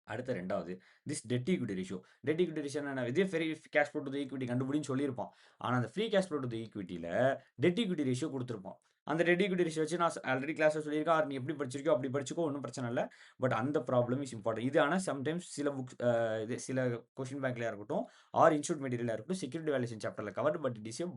அடுத்த 2வது this debt equity ratio. Debt equity ரேஷியோனா என்ன? இதே free cash flow to the equity கண்டுபிடின்னு சொல்லியிருப்பான். ஆனா, அந்த free cash flow to the ஈக்விட்டில டெட் ஈக்விட்டி ரேஷியோ குடுத்திருப்பான். அந்த டெட் ஈக்விட்டி ரேஷியோ வச்சு நான் ஆல்ரெடி கிளாஸ்ல சொல்லியிருக்கேன். நீ எப்படி படிச்சிருக்கியோ அப்படி படிச்சுக்கோ ஒண்ணும் பிரச்சனை இல்ல. பட் அந்த ப்ராப்ளம் இஸ் இம்பார்டன்ட். இது ஆனா சம்டைம்ஸ் சில புக்ஸ் இது சில கொஸ்டின் பேங்க்லயா இருக்கட்டும், ஆர் இன்ஸ்டிடியூட் மெட்டீரியலா இருக்கட்டும், செக்யூரிட்டி வேல்யூஷன் சாப்டர்ல covered. But it is a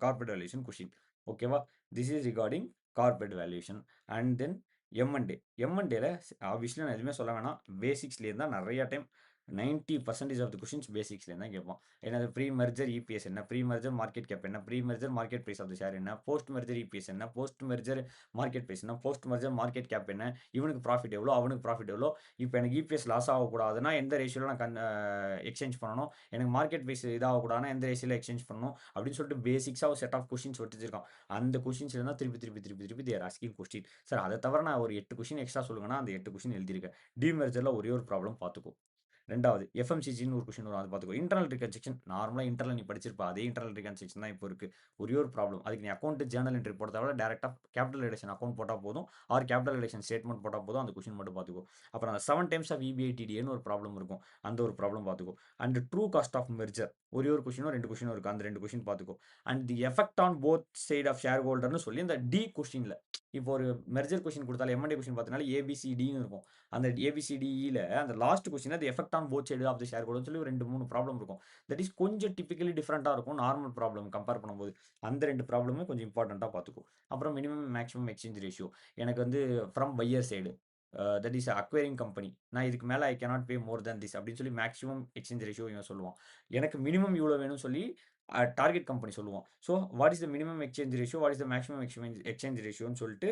corporate valuation question. ஓகேவா? This is regarding corporate valuation. And then M&A. எம்&ஏல ஆப்வியஸ்லி நான் எதுவுமே சொல்ல வேணாம். பேசிக்ஸ்லேருந்து தான் நெறைய டைம் 90% ஆஃப் த கொஸ்டின்ஸ் பேசிக்ஸ்லேருந்து தான் கேட்பான். என்னது ப்ரீ மெர்ஜர் இபிஎஸ் என்ன? ப்ரீ மெர்ஜர் மார்க்கெட் கேப் என்ன? Pre merger market price of the share என்ன? போஸ்ட் மெர்ஜர் இபிஎஸ் என்ன? போஸ்ட் மெர்ஜர் மார்க்கெட் பிரைஸ் என்ன? போஸ்ட் மெர்ஜர் மார்க்கெட் கேப் என்ன? இவனுக்கு ப்ராஃபிட் எவ்வளோ? அவனுக்கு ப்ராஃபிட் எவ்வளோ? இப்போ எனக்கு இபிஎஸ் லாஸ் ஆகக்கூடாதுன்னா எந்த ரேஷியோல நான் எக்ஸ்சேஞ்ச் பண்ணணும்? எனக்கு மார்க்கெட் பிரைஸ் இதாகக்கூடாதுன்னா எந்த ரேஷியோல எக்ஸ்சேஞ்ச் பண்ணணும்? அப்படின்னு சொல்லிட்டு பேசிக்ஸாக ஒரு செட் ஆஃப் கொஸ்டின்ஸ் வச்சிருக்கான். அந்த கொஸ்டின்ஸ்ல தான் திருப்பி திருப்பி திருப்பி திருப்பி தேர் ஆஸ்கிங் கொஸ்டின். சார் அதை தவிர நான் ஒரு 8 கொஸ்டின் எக்ஸ்ட்ரா சொல்லுங்கன்னா அந்த 8 கொஸ்டின் எழுதியிருக்கேன். டிமெர்ஜர்ல ஒரே ஒரு ப்ராப்ளம் பார்த்துக்கோ. 2வது எஃப்எம்சிஜின்னு ஒரு கொஸ்டின் வரும். அது பார்த்துக்கோ. இன்டர்னல் ரிகன்ஸ்ட்ரக்ஷன் நார்மலா இன்டர்னல் நீ படிச்சிருப்ப. அதே இன்டர்னல் ரிகன்ஸ்ட்ரக்ஷன் தான் இப்போ இருக்கு. ஒரே ஒரு ப்ராப்ளம். அதுக்கு நீ அக்கவுண்ட் ஜர்னல் என்ட்ரி போட தேவையில்ல. டைரக்ட்டா கேபிட்டல் ரிடக்ஷன் அக்கவுண்ட் போட்டா போதும். ஆர் கேபிட்டல் ரிடக்ஷன் ஸ்டேட்மெண்ட் போட்டா போதும். அந்த கொஸ்டின் மட்டும் பார்த்துக்கோ. அப்புறம் அந்த 7 டைம்ஸ் ஆஃப் இபிஐடிடிஏன்னு ஒரு ப்ராப்ளம் இருக்கும். அந்த ஒரு ப்ராப்ளம் பார்த்துக்கோ. And true cost of merger ஒரே ஒரு கொஸ்டினோ 2 கொஸ்டினோ இருக்கு. அந்த 2 கொஸ்டின் பார்த்துக்கோ. And the effect on both side of share ஹோல்டர்னு சொல்லி அந்த டி கொஸ்டின்ல இப்போ ஒரு மெர்ஜர் கொஸ்டின் கொடுத்தாலும் எம்&ஏ கொஸ்டின் பார்த்தனால ஏபிசிடின்னு இருக்கும். அந்த ஏபிசிடிஇல அந்த last question the effect on both side of the share ஹோல்டர்னு சொல்லி ஒரு 2, 3 ப்ராப்ளம் இருக்கும். தட் இஸ் கொஞ்சம் டிபிக்கலி டிஃபரெண்ட்டா இருக்கும். நார்மல் ப்ராப்ளம் கம்பேர் பண்ணும்போது. அந்த 2 ப்ராப்ளமும் கொஞ்சம் இம்பார்ட்டன்ட்டா பார்த்துக்கோ. அப்புறம் மினிமம், மேக்ஸிமம் எக்ஸ்சேஞ்ச் ரேஷியோ. எனக்கு வந்து from buyer side that is acquiring company. நான் இதுக்கு மேல I cannot pay more than this அப்படின்னு சொல்லி மேக்ஸிமம் எக்ஸ்சேஞ்ச் ரேஷியோ இவன் சொல்லுவான். எனக்கு மினிமம் இவ்வளோ வேணும்னு சொல்லி டார்கெட் கம்பெனி சொல்லுவான். So what is the minimum exchange ratio? What is the maximum exchange ரேஷியோன்னு சொல்லிட்டு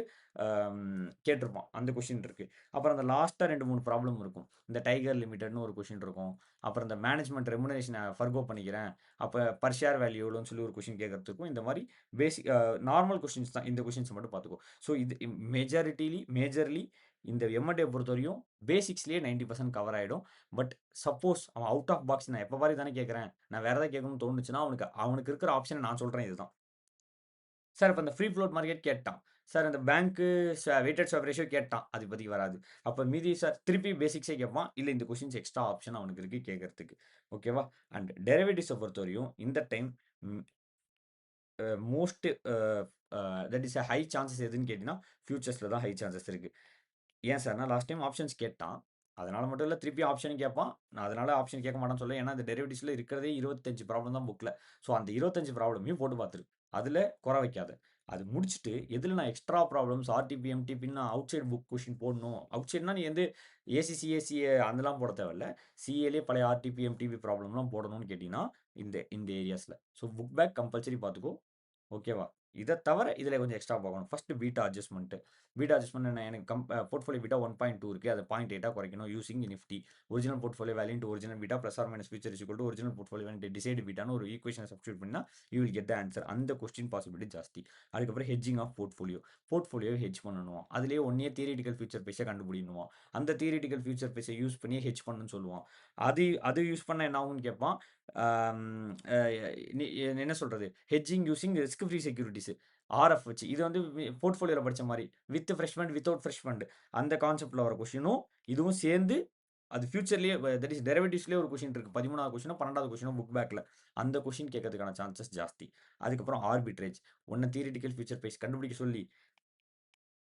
கேட்டிருப்பான். அந்த கொஸ்டின் இருக்கு. அப்புறம் அந்த லாஸ்ட்டா 2, 3 ப்ராப்ளம் இருக்கும். இந்த டைகர் லிமிடெட்னு ஒரு கொஸ்டின் இருக்கும். அப்புறம் இந்த மேனேஜ்மெண்ட் ரெமுனரேஷன ஃபர்கோ பண்ணிக்கிறேன். அப்ப பெர் ஷேர் வேல்யூ எவ்வளோன்னு சொல்லி ஒரு கொஸ்டின் கேட்கறதுக்கும், இந்த மாரி பேசிக் நார்மல் கொஸ்டின்ஸ் தான். இந்த கொஸ்டின்ஸ் மட்டும் பார்த்துக்கோ. ஸோ இது மேஜர்லி இந்த எம்&ஏ பொறுத்தவரையும் பேசிக்ஸ்லயே 90% கவர் ஆயிடும். பட் சப்போஸ் அவன் அவுட் ஆஃப் பாக்ஸ் நான் எப்ப பாரு இதானே கேட்கிறேன். நான் வேற ஏதாவது கேட்கணும்னு தோணுச்சுன்னா, அவனுக்கு அவனுக்கு இருக்கிற ஆப்ஷன் நான் சொல்றேன் இதுதான். சார் இப்ப இந்த ஃப்ரீ ஃப்ளோட் மார்க்கெட் கேட்டான். சார் இந்த பேங்க்கு வெயிட்டட் ஸ்வாப் ரேஷியோ கேட்டான். அது இப்போதைக்கு வராது. அப்ப மீதி சார் திருப்பி பேசிக்ஸே கேட்பான். இல்ல இந்த கொஸ்டின்ஸ் எக்ஸ்ட்ரா ஆப்ஷன் அவனுக்கு இருக்கு கேட்கறதுக்கு. ஓகேவா? அண்ட் டெரிவேட்டிவ்ஸ பொறுத்தவரையும் இந்த டைம் ம் most that is high chances எதுன்னு கேட்டீங்கன்னா, ஃபியூச்சர்ஸ்ல தான் ஹை சான்சஸ் இருக்கு. ஏன் சார்னா, லாஸ்ட் டைம் ஆப்ஷன்ஸ் கேட்டான். அதனால மட்டும் இல்ல, திருப்பி ஆப்ஷனும் கேட்பான். நான் அதனால ஆப்ஷன் கேட்க மாட்டான்னு சொல்லல. ஏன்னா, அந்த டெரிவேட்டிவ்ஸ்ல இருக்கிறதே 25 ப்ராப்ளம் தான் புக்ல. ஸோ, அந்த 25 ப்ராப்ளமையும் போட்டு பார்த்துரு. அதுல குறை வைக்காத. அது முடிச்சுட்டு, எதுல நான் எக்ஸ்ட்ரா ப்ராப்ளம்ஸ் ஆர்டிபி, எம்டிபின்னு நான் அவுட் சைட் புக் கொஸ்டின் போடணும். அவுட் சைட்னா நீ வந்து ஏசிசிஏ, சிஏ அதெல்லாம் போட தேவையில்ல. சிஏலயே பழைய ஆர்டிபி, எம்டிபி ப்ராப்ளம்லாம் போடணும்னு கேட்டீங்கன்னா, இந்த இந்த ஏரியாஸ்ல. ஸோ, புக் பேக் கம்பல்சரி பார்த்துக்கோ. ஓகேவா? இத தவிர இதில கொஞ்சம் எக்ஸ்ட்ரா பார்க்கணும். First beta adjustment. Beta adjustment என்ன? எனக்கு போர்ட்ஃபோலியோ பீட்டா 1.2 இருக்கு. அத 0.8ஆ குறைக்கணும் using Nifty. Original portfolio value into original beta plus or minus future is equal to original portfolio value into desired பீட்டான்னு ஒரு ஈக்குவேஷன சப்ஸ்டிட்யூட் பண்ணா, you will get the answer. அந்த கொஸ்டின் பாசிபிலிட்டி ஜாஸ்தி. அதுக்கப்புறம் ஹெட்ஜிங் ஆஃப் போர்ட்ஃபோலியோ. போர்ட்ஃபோலியோவ ஹெட்ஜ் பண்ணணும். அதிலேயே ஒன்னே தியரிட்டிக்கல் ஃபியூச்சர் பிரைஸ கண்டுபிடிக்கணுமாம். அந்த தியரிட்டிக்கல் ஃபியூச்சர் பிரைஸ யூஸ் பண்ணி ஹெட்ஜ் பண்ணணும்னு சொல்லுவான். அது அது யூஸ் பண்ணா என்ன ஆகும்னு கேட்பான். ஆம் அ நீ என்ன சொல்றது? Hedging using risk free securities. RF வச்சு. இது வந்து போர்ட்ஃபோலியோல படிச்ச மாரி. With fresh fund, without fresh fund. அந்த கான்செப்ட்ல வர கொஸ்டினும், இதுவும் சேர்ந்து அது ஃபியூச்சர்லயே தட் இஸ் டெரிவேட்டிவ்ஸ்லயே ஒரு கொஸ்டின் இருக்கு. 13வது கொஸ்டினோ, 12வது கொஸ்டினோ புக் பேக்ல. அந்த கொஸ்டின் கேட்கறதுக்கான சான்சஸ் ஜாஸ்தி. அதுக்கப்புறம் ஆர்பிட்ரேஜ். உன்ன தியரிட்டிக்கல் ஃபியூச்சர் பிரைஸ் கண்டுபிடிக்க சொல்லி,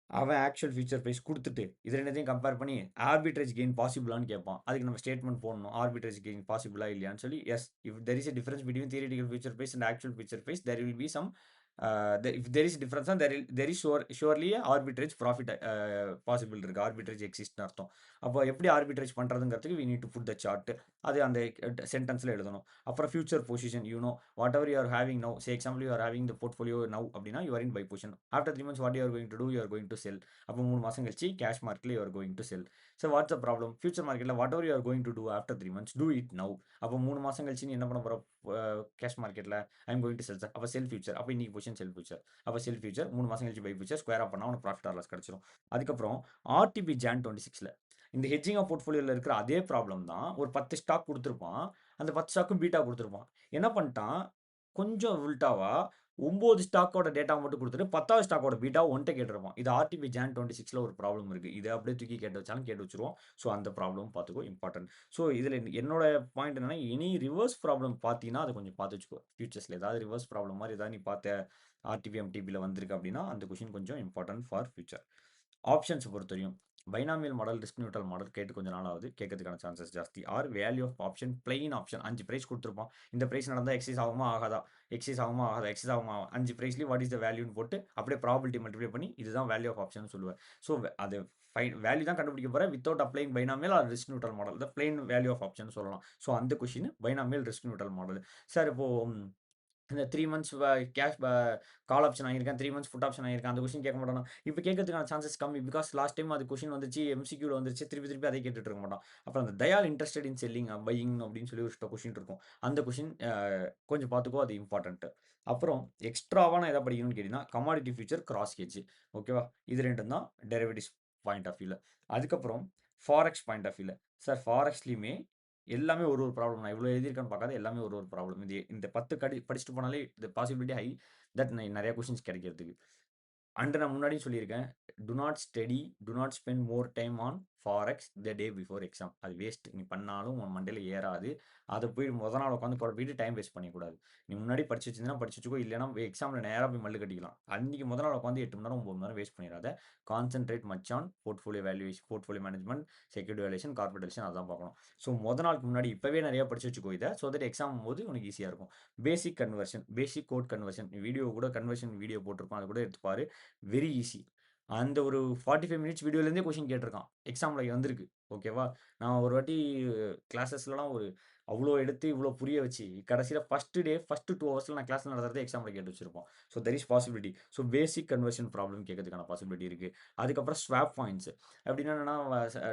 அவன் ஆக்சுவல் ஃபியூச்சர் பிரைஸ் குடுத்துட்டு, இது 2த்தையும் கம்பேர் பண்ணி ஆர்பிட்ரேஜ் கெயின் பாசிபிளான்னு கேட்பான். அதுக்கு நம்ம ஸ்டேட்மெண்ட் போடணும். ஆர்பிட்ரேஜ் கெயின் பாசிபிளா இல்லையான்னு சொல்லி, yes. If there is a difference between theoretical future price and actual future price, there will be some if there is difference தான் there is surely arbitrage profit possible இருக்கு. Arbitrage எக்ஸிஸ்ட்னு அர்த்தம். அப்போ எப்படி arbitrage பண்றதுங்கிறதுக்கு we need to put the chart. அது அந்த சென்டென்ஸ்ல எழுதணும். அப்புறம் future position whatever you are having now. Say example you are having the portfolio now அப்படின்னா you are in buy position. After 3 months what you are going to do, you are going to sell. அப்போ 3 மாசம் கழிச்சு cash மார்க்கெட்ல you are going to sell. So what's the problem? Future மார்க்கெட்ல whatever you are going to do after 3 months, do it now. அப்போ 3 மாசம் கழிச்சு நீ என்ன பண்ண போற? கேஷ் மார்க்கெட்ல I am going to sell sir. அப்போ செல் ஃபியூச்சர். அப்போ இன்னைக்கு பொசிஷன் செல் ஃபியூச்சர். அப்போ செல் ஃபியூச்சர் 3 மாசம் கழிச்சு பை ஃபியூச்சர். ஸ்கொயரா பண்ணா உனக்கு ப்ராஃபிட் ஆர் லாஸ் கிடைச்சிரும். அதுக்கப்புறம் ஆர்டிபி ஜான் 26ல இந்த ஹெட்ஜிங் ஆஃப் போர்ட்ஃபோலியோல இருக்கிற அதே ப்ராப்ளம் தான். ஒரு 10 ஸ்டாக் குடுத்திருப்பான். அந்த 10 ஸ்டாக்கும் பீட்டா குடுத்திருப்பான். என்ன பண்ணிட்டான்? கொஞ்சம் உல்டாவா 9 ஸ்டாக்கோட டேட்டா மட்டும் குடுத்துட்டு 10வது ஸ்டாக்கோட பீட்டாவ உன்ட்ட கேட்டிருப்பான். இது ஆர்டிபி ஜான் 26ல ஒரு ப்ராப்ளம் இருக்கு. இத அப்படியே தூக்கி கேட்டு வச்சாலும் கேட்டு வச்சுருவோம். ஸோ அந்த ப்ராப்ளம் பார்த்துக்கோ இம்பார்ட்டன்ட். ஸோ இதுல என்னோட பாயிண்ட் என்னன்னா, எனி ரிவர்ஸ் ப்ராப்ளம் பார்த்தீன்னா, அத கொஞ்சம் பார்த்து வச்சுக்கோ. ஃபியூச்சர்ஸ்ல ஏதாவது ரிவர்ஸ் ப்ராப்ளம் மாரி ஏதாவது நீ பார்த்த ஆர்டிபி, எம்டிபில வந்திருக்கு அப்படின்னா, அந்த கொஸ்டின் கொஞ்சம் இம்பார்ட்டன்ட் ஃபார் ஃபியூச்சர். ஆப்ஷன்ஸ பொறுத்தவரையும் binomial model, risk neutral model கேட்டு கொஞ்ச நாள் ஆகுது. கேட்கறதுக்கான சான்சஸ் ஜாஸ்தி. Or value of option, plain option 5 price குடுத்திருப்பான். இந்த பிரைஸ் நடந்தா எக்ஸைஸ் ஆகுமா? ஆகாதா? எக்ஸைஸ் ஆகுமா? ஆகாதா? எக்ஸைஸ் ஆகுமா? 5 பிரைஸ்லயும் வாட் இஸ் த வேல்யூன்னு போட்டு அப்படியே ப்ராபபிலிட்டி மல்டிப்ளை பண்ணி இதுதான் வேல்யூ ஆஃப் ஆப்ஷன்னு சொல்லுவேன். ஸோ அது வேல்யூ தான் கண்டுபிடிக்க போறேன். Without applying binomial or risk neutral model. The plain value of option சொல்லலாம். ஸோ அந்த question binomial risk neutral model. Sir இப்போ இந்த 3 மந்த்ஸ் கேஷ் கால் ஆப்ஷன் வாங்கியிருக்கேன். 3 மந்த்ஸ் புட் ஆப்ஷன் வாங்கியிருக்கேன். அந்த கொஸ்டின் கேட்க மாட்டானா? இப்ப கேட்கறதுக்கான சான்சஸ் கம்மி. பிகாஸ் லாஸ்ட் டைம் அது கொஸ்டின் வந்துச்சு. எம்சிக்யூல வந்துருச்சு. திருப்பி திருப்பி அதே கேட்டுட்டு இருக்க மாட்டான். அப்புறம் அந்த தயால் இன்ட்ரஸ்டட் இன் செல்லிங் பையிங் அப்படின்னு சொல்லி ஒரு கொஸ்டின் இருக்கும். அந்த கொஸ்டின் கொஞ்சம் பார்த்துக்கோ. அது இம்பார்ட்டன்ட். அப்புறம் எக்ஸ்ட்ராவா நான் எத படிக்கணும்னு கேட்டீங்கன்னா, கமாடிட்டி ஃபியூச்சர், கிராஸ் ஹெட்ஜ். ஓகேவா? இது 2ம் தான் டெரிவேட்டிவ்ஸ் பாயிண்ட் ஆஃப் வியூல. அதுக்கப்புறம் ஃபாரெக்ஸ் பாயிண்ட் ஆஃப் வியூல. சார் ஃபாரெக்ஸ்லயுமே எல்லாமே ஒரு ஒரு ப்ராப்ளம். நான் இவ்வளோ எழுதியிருக்கேன்னு பார்க்காத எல்லாமே ஒரு ஒரு ப்ராப்ளம். இந்த 10 படிச்சுட்டு போனாலே தி பாசிபிலிட்டி ஹை தட் நெறைய கொஸ்டின்ஸ் கிடைக்கிறதுக்கு. அண்ட் நான் முன்னாடியும் சொல்லியிருக்கேன். To not study, to not spend more time on forex the day before exam. அது வேஸ்ட். நீ பண்ணாலும் உன் மண்டையில ஏறாது. அத போய் மொத நாள் உட்காந்து குழப்பிட்டு டைம் வேஸ்ட் பண்ணிக்கக்கூடாது. நீ முன்னாடி படிச்சு வச்சிருந்தீன்னா படிச்சு வச்சுக்கோ. இல்லன்னா எக்ஸாம்ல நேரா போய் மல்லு கட்டிக்கலாம். அன்னைக்கு மொத நாள் உட்காந்து 8 மணி நேரம், 9 மணி நேரம் வேஸ்ட் பண்ணிறாத. Concentrate much on portfolio valuation, portfolio management, security valuation, corporate valuation அதான் பார்க்கணும். ஸோ மொத நாளுக்கு முன்னாடி இப்பவே நிறைய படிச்சு வச்சுக்கோ இத. ஸோ தட் எக்ஸாம் போது உனக்கு ஈஸியா இருக்கும். பேசிக் கன்வர்ஷன், பேசிக் கோட் கன்வர்ஷன் வீடியோ கூட கன்வர்ஷன் வீடியோ போட்டிருப்பான். அத கூட எடுத்து பாரு. Very easy. அந்த ஒரு 45 மினிட்ஸ் வீடியோலேருந்தே கொஸ்டின் கேட்டிருக்கான். எக்ஸாம்ல வந்திருக்கு. ஓகேவா? நான் ஒரு வாட்டி கிளாஸஸ்லலாம் அவ்ளோ எடுத்து இவ்ளோ புரிய வச்சு, கடைசியில ஃபர்ஸ்ட் 2 ஹவர்ஸ்ல நான் கிளாஸ்ல நடத்துறத எக்ஸாம்ல கேட்டு வச்சிருப்போம். So there is possibility. So basic conversion problem கேட்கறதுக்கான பாசிபிலிட்டி இருக்கு. அதுக்கப்புறம் ஸ்வாப் பாயிண்ட்ஸ். அப்படின்னா என்னன்னா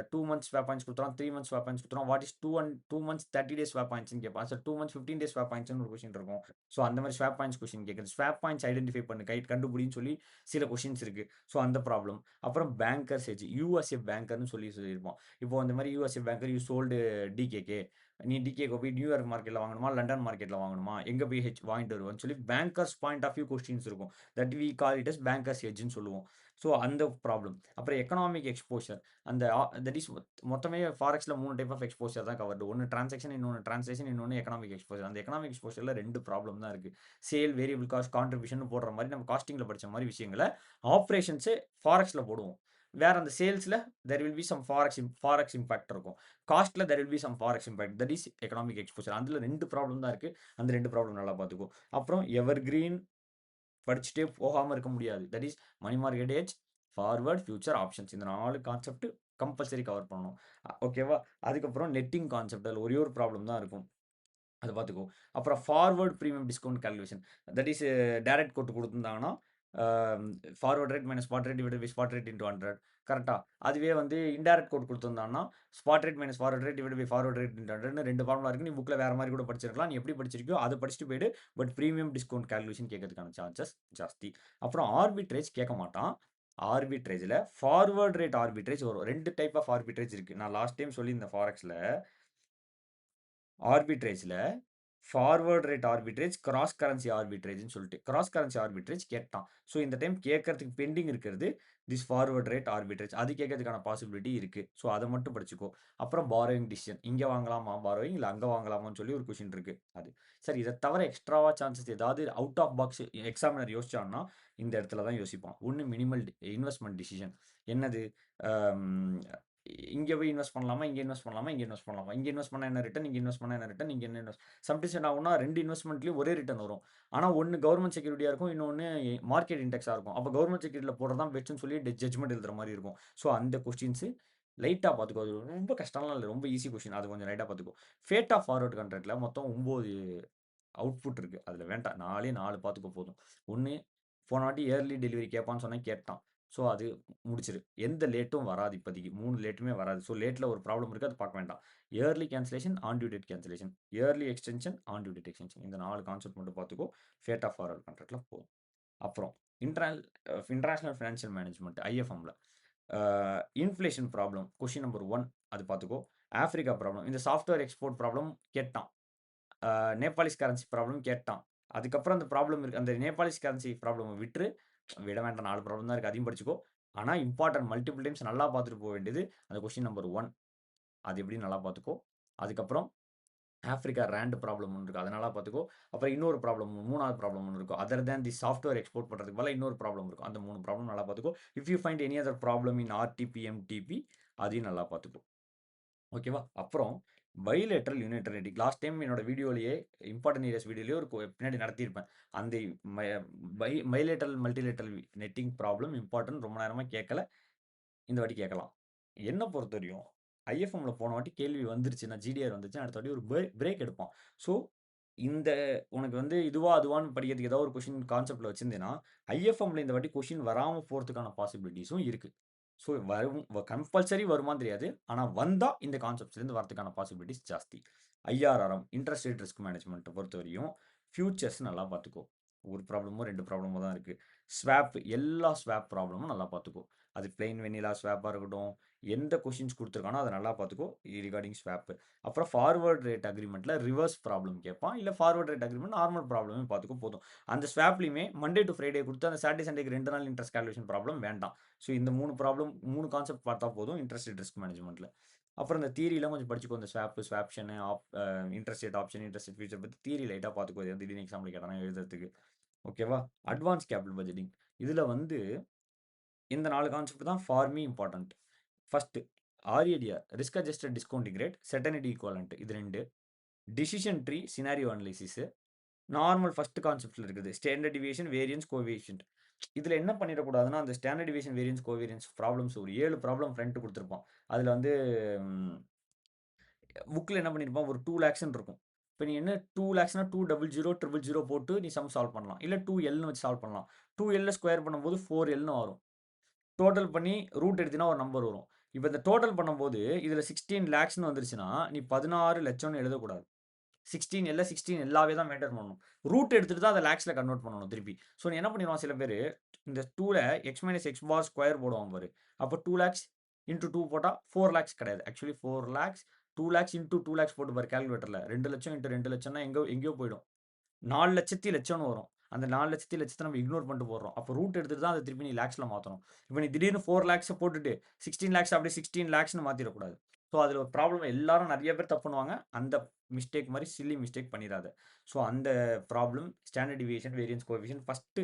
2 மந்த்ஸ் ஸ்வாப் பாயிண்ட்ஸ் குடுத்துறான், 3 மந்த்ஸ் ஸ்வாப் பாயிண்ட்ஸ் குடுத்துறான். What is 2 months 30 days swap பாயிண்ட்ஸ்ன்னு கேட்பான். சார் 2 மந்த்ஸ் 15 டேஸ் ஸ்வாப் பாயிண்ட்ஸ்ன்னு ஒரு கொஸ்டின் இருக்கும். ஸோ அந்த மாரி ஸ்வாப் பாயிண்ட்ஸ் கொஸ்டின் கேட்குறது. ஸ்வாப் பாயிண்ட்ஸ் ஐடென்டிஃபை பண்ணு, கண்டுபிடின்னு சொல்லி சில கொஸ்டின்ஸ் இருக்கு. ஸோ அந்த ப்ராப்ளம். அப்புறம் பேங்கர்ஸ் ஹெட்ஜ், யூஎஸ்ஏ பேங்கர்ன்னு சொல்லியிருப்போம். இப்போ அந்த மாரி USA banker you sold DKK. நீ டிகேக்கு போய் நியூயார்க் மார்க்கெட்ல வாங்கணுமா? லண்டன் மார்க்கெட்ல வாங்கணுமா? எங்க போய் வாங்கிட்டு வருவேன்னு சொல்லி bankers point of view questions இருக்கும். That we call it as bankers ஹெட்ஜ்ன்னு சொல்லுவோம். ஸோ அந்த ப்ராப்ளம். அப்புறம் எக்கனாமிக் எக்ஸ்போஷர். அந்த தட் இஸ் மொத்தமே ஃபாரெக்ஸ்ல 3 டைப் ஆஃப் எக்ஸ்போஷர் தான் கவர்டு. ஒண்ணு டிரான்சாக்ஷன், இன்னொன்னு டிரான்ஸ்லேஷன், இன்னொன்னு எக்கனாமிக் எக்ஸ்போஷர். அந்த எக்கனாமிக் எக்ஸ்போஷர்ல 2 ப்ராப்ளம் தான் இருக்கு. சேல், வேரியபிள் காஸ்ட், கான்ட்ரிபியூஷன் போடுற மாரி நம்ம காஸ்டிங்ல படிச்ச மாரி விஷயங்கள ஆப்பரேஷன்ஸே ஃபாரெக்ஸ்ல போடுவோம். வேற அந்த சேல்ஸ்ல there will be some forex impact இருக்கும். காஸ்ட்ல there will be some forex impact. That is economic exposure. அதுல 2 ப்ராப்ளம் தான் இருக்கு. அந்த 2 ப்ராப்ளம் நல்லா பார்த்துக்கோ. அப்புறம் எவர்கிரீன் படிச்சுட்டே போகாம இருக்க முடியாது. That is money market hedge, forward, future, options. இந்த 4 கான்செப்ட் கம்பல்சரி கவர் பண்ணணும். ஓகேவா? அதுக்கப்புறம் நெட்டிங் கான்செப்ட். அதுல ஒரே ஒரு ப்ராப்ளம் தான் இருக்கும். அத பார்த்துக்கோ. அப்புறம் forward premium discount calculation. That is direct quote குடுத்துருந்தாங்கன்னா, uh forward rate minus spot rate divided by spot rate into 100 கரெக்ட்டா? அதுவே வந்து இன்டைரக்ட் கோட் குடுத்துருந்தான்னா, spot rate minus forward rate divided by forward rate into 100ன்னு 2 formula இருக்கு. நீ புக்ல வேற மாரி கூட படிச்சிருக்கலாம். நீ எப்படி படிச்சிருக்கியோ அத படிச்சுட்டு போயிடு. பட் பிரீமியம் டிஸ்கவுண்ட் கால்குலேஷன் கேட்கறதுக்கான சான்சஸ் ஜாஸ்தி. அப்புறம் ஆர்பிட்ரேஜ் கேட்க மாட்டான். ஆர்பிட்ரேஜ்ல ஃபார்வர்ட் ரேட் ஆர்பிட்ரேஜ் வரும். 2 டைப் ஆஃப் ஆர்பிட்ரேஜ் இருக்கு. நான் லாஸ்ட் டைம் சொல்லியிருந்தேன் ஃபாரெக்ஸ்ல. ஆர்பிட்ரேஜ்ல forward rate arbitrage, cross currency ஆர்பிட்ரேஜ்ன்னு சொல்லிட்டு. கிராஸ் கரன்சி ஆர்பிட்ரேஜ் கேட்டான். ஸோ இந்த டைம் கேட்கறதுக்கு பெண்டிங் இருக்கிறது திஸ் ஃபார்வர்ட் ரேட் ஆர்பிட்ரேஜ். அது கேட்கறதுக்கான பாசிபிலிட்டி இருக்கு. ஸோ அத மட்டும் படிச்சுக்கோ. அப்புறம் பாரோயிங் டிசிஷன். இங்க வாங்கலாமா பாரோயிங், இல்ல அங்க வாங்கலாமான்னு சொல்லி ஒரு கொஸ்டின் இருக்கு. அது. சரி இத தவிர எக்ஸ்ட்ராவா சான்சஸ் ஏதாவது அவுட் ஆஃப் பாக்ஸ் எக்ஸாமினர் யோசிச்சான்னா, இந்த இடத்துல தான் யோசிப்பான். ஒண்ணு மினிமல் இன்வெஸ்ட்மென்ட் டிசிஷன். என்னது? அம் இங்க போய் இன்வெஸ்ட் பண்ணலாமா? இங்க இன்வெஸ்ட் பண்ணலாமா? இங்க இன்வெஸ்ட் பண்ணலாமா? இங்க இன்வெஸ்ட் பண்ணா என்ன ரிட்டர்ன்? இங்க இன்வெஸ்ட் பண்ணா என்ன ரிட்டர்ன்? இங்க என்ன சம்டைம்ஸ் என்ன ஆகும்னா 2 இன்வெஸ்ட்மென்ட்லயும் ஒரே ரிட்டர்ன் வரும். ஆனா ஒண்ணு கவர்ன்மென்ட் செக்யூரிட்டியா இருக்கும். இன்னொன்னு மார்க்கெட் இண்டெக்ஸா இருக்கும். அப்ப கவர்ன்மென்ட் செக்யூரிட்டில போடுறது தான் பெஸ்ட்ன்னு சொல்லி ஜட்ஜ்மென்ட் எழுதுற மாரி இருக்கும். ஸோ அந்த கொஸ்டின்ஸ் லைட்டா பார்த்துக்கோ. அது ரொம்ப கஷ்டம்லாம் இல்ல. ரொம்ப ஈஸி கொஸ்டின். அது கொஞ்சம் லைட்டா பார்த்துக்கோ. ஃபேட் ஆஃப் ஃபார்வர்ட் கான்ட்ராக்ட்ல மொத்தம் 9 அவுட்புட் இருக்கு. அதுல வேண்டாம். 4 பார்த்துக்கோ போதும். ஒண்ணு போன வாட்டி இயர்லி டெலிவரி கேட்பான்னு சொன்னேன் கேட்டான். ஸோ அது முடிச்சிரு. எந்த லேட்டும் வராது இப்போதைக்கு. 3 லேட்டுமே வராது. ஸோ லேட்ல ஒரு ப்ராப்ளம் இருக்கு. அது பார்க்க வேண்டாம். Early cancellation, on due date cancellation, early extension, on due date extension. இந்த 4 கான்செப்ட் மட்டும் பார்த்துக்கோ. ஃபேட் ஆஃப் ஃபார்வர்ட் கான்ட்ராக்ட்ல போதும். அப்புறம் இன்டர்நேஷனல் இன்டர்நேஷனல் ஃபினான்ஷியல் மேனேஜ்மென்ட் ஐஎஃப்எம்ல இன்ஃப்ளேஷன் ப்ராப்ளம் கொஸ்டின் நம்பர் 1 அது பார்த்துக்கோ. Africa problem. இந்த சாஃப்ட்வேர் எக்ஸ்போர்ட் ப்ராப்ளம் கேட்டான். நேபாளிஸ் கரன்சி ப்ராப்ளம் கேட்டான். அதுக்கப்புறம் அந்த ப்ராப்ளம் இருக்கு. அந்த நேபாளிஸ் கரன்சி ப்ராப்ளம விட வேண்டாம் 4 ப்ராப்ளம் தான் இருக்கு. அதையும் படிச்சுக்கோ. ஆனா இம்பார்ட்டன்ட் மல்டிபிள் டைம்ஸ் நல்லா பார்த்துட்டு போ வேண்டியது அந்த கொஸ்டின் நம்பர் 1. அது எப்படின்னு நல்லா பார்த்துக்கோ. அதுக்கப்புறம் ஆஃப்ரிக்கா ராண்ட் ப்ராப்ளம் ஒண்ணு இருக்கு. அத நல்லா பார்த்துக்கோ. அப்புறம் இன்னொரு ப்ராப்ளம் 3வது ப்ராப்ளம் ஒண்ணு இருக்கும். அதர் தேன் தி சாஃப்ட்வேர் எக்ஸ்போர்ட் பண்றதுக்கு பதிலா இன்னொரு ப்ராப்ளம் இருக்கும். அந்த 3 ப்ராப்ளம் நல்லா பார்த்துக்கோ. If you find any other problem in RTB, MTB அதையும் நல்லா பார்த்துக்கோ. ஓகேவா? அப்புறம் பைலேட்டரல் யூனிட்டரிட்டி. லாஸ்ட் டைம் என்னோட வீடியோலயே இம்பார்ட்டன்ட் ஏரியாஸ் வீடியோலயே ஒரு பின்னாடி நடத்தியிருப்பேன். அந்த my bilateral, multilateral netting problem important ரொம்ப நேரமா கேட்கல. இந்த வாட்டி கேட்கலாம். என்ன பொறுத்தவரையும் ஐஎஃப்எம்ல போன வாட்டி கேள்வி வந்துருச்சுன்னா, ஜிடிஆர் வந்துச்சுன்னா, அடுத்த வாட்டி ஒரு பிரேக் எடுப்பான். ஸோ, இந்த உனக்கு வந்து இதுவா, அதுவான்னு படிக்கிறதுக்கு ஏதாவது ஒரு கொஸ்டின் கான்செப்ட்ல வச்சிருந்தேன்னா, ஐஎஃப்எம்ல இந்த வாட்டி கொஸ்டின் வராம போறதுக்கான பாசிபிலிட்டீஸும் இருக்கு. ஸோ, கம்பல்சரி வருமான்னு தெரியாது. ஆனா வந்தா இந்த கான்செப்ட்ஸ்லேருந்து வரதுக்கான பாசிபிலிட்டீஸ் ஜாஸ்தி. ஐஆர்ஆர்எம் இன்ட்ரெஸ்ட் ரேட் ரிஸ்க் மேனேஜ்மெண்ட்ட பொறுத்தவரையும் ஃபியூச்சர்ஸ் நல்லா பார்த்துக்கோ. ஒரு ப்ராப்ளமோ, 2 ப்ராப்ளமோ தான் இருக்கு. ஸ்வாப் எல்லா ஸ்வாப் ப்ராப்ளமும் நல்லா பார்த்துக்கோ. அது பிளெயின் வெனிலா ஸ்வாப்பா இருக்கட்டும், எந்த கொஸ்டின்ஸ் குடுத்துருக்கானோ அத நல்லா பார்த்துக்கோ ரிகார்டிங் ஸ்வாப். அப்புறம் ஃபார்வர்ட் ரேட் அக்ரீமெண்ட்ல ரிவர்ஸ் ப்ராப்ளம் கேட்பான். இல்ல ஃபார்வர்ட் ரேட் அக்ரீமெண்ட் நார்மல் ப்ராப்ளமே பார்த்துக்கோ போதும். அந்த ஸ்வாப்லயுமே மண்டே டு ஃப்ரைடே குடுத்து அந்த சாட்டர்டே, சண்டேக்கு 2 நாள் இன்ட்ரெஸ்ட் கால்குலேஷன் ப்ராப்ளம் வேண்டாம். ஸோ இந்த 3 ப்ராப்ளம் 3 கான்செப்ட் பார்த்தா போதும் இன்ட்ரெஸ்ட் ரேட் ரிஸ்க் மேனேஜ்மெண்ட்ல. அப்புறம் இந்த தியரிலாம் கொஞ்சம் படிச்சுக்கோ. இந்த ஸ்வாப்ஷனு, interest rate option, interest rate future பத்தி தியரி லைட்டா பார்த்துக்கோ. இது திடீர்னு எக்ஸாம்ல கேட்டானா எழுதுறதுக்கு. ஓகேவா? Advance capital budgeting. இதுல வந்து இந்த 4 கான்செப்ட் தான் for me important. First RADR risk adjusted discounting rate, certainty equivalent இது 2. Decision tree, scenario analysis. Normal first கான்செப்ட்ல இருக்குது. Standard deviation, variance, coefficient. இதுல என்ன பண்ணிடக்கூடாதுன்னா, அந்த standard deviation, variance, covariance problems ஒரு 7 ப்ராப்ளம் ஃப்ரண்ட் குடுத்திருப்பான். அதுல வந்து புக்ல என்ன பண்ணியிருப்பான், ஒரு 2 லேக்ஸ்ன்னு இருக்கும். இப்ப நீ என்ன 2 லேக்ஸ்னா 200 000 போட்டு நீ சம் சால்வ் பண்ணலாம். இல்ல 2Lன்னு வச்சு சால்வ் பண்ணலாம். 2Lல ஸ்கொயர் பண்ணும்போது 4Lன்னு வரும். டோட்டல் பண்ணி ரூட் எடுத்தீன்னா ஒரு நம்பர் வரும். இப்ப இந்த டோட்டல் பண்ணும்போது, இதுல 16 லேக்ஸ்ன்னு வந்துருச்சுன்னா, நீ 16 லட்சம்னு எழுதக்கூடாது. 16 எல்லாவே தான் மெயின்டெயின் பண்ணணும். ரூட் எடுத்துட்டு தான் அத லேக்ஸ்ல கன்வெர்ட் பண்ணணும் திருப்பி. ஸோ நீ என்ன பண்ணிருவான் சில பேரு, இந்த 2ல X minus X bar square போடுவான் பாரு. அப்ப 2 லேக்ஸ் இன்டூ 2 போட்டா 4 லேக்ஸ் கிடையாது. ஆக்சுவலி 4 லேக்ஸ் 2 லேக்ஸ் இன்டூ 2 லேக்ஸ் போட்டு பாரு கால்குலேட்டர்ல. 2 லட்சம் இன்டூ 2 லட்சம்னா எங்கேயோ போயிடும். 4,00,000 லட்சம்னு வரும். அந்த 4,00,000 லட்சத்த நம்ம இக்னோர் பண்ணிட்டு போடுறோம். அப்ப ரூட் எடுத்துட்டு தான் அத திருப்பி நீ லேக்ஸ்ல மாத்தணும். இப்ப நீ திடீர்னு 4 லேக்ஸ போட்டுட்டு 16 லேக்ஸ் அப்படியே 16 லேக்ஸ்ன்னு மாத்திறக்கூடாது. ஸோ அதுல ஒரு ப்ராப்ளம் எல்லாரும் நெறைய பேர் தப்பு பண்ணுவாங்க. அந்த மிஸ்டேக் மாரி சில்லி மிஸ்டேக் பண்ணிறாத. ஸோ அந்த problem standard deviation, variance coefficient first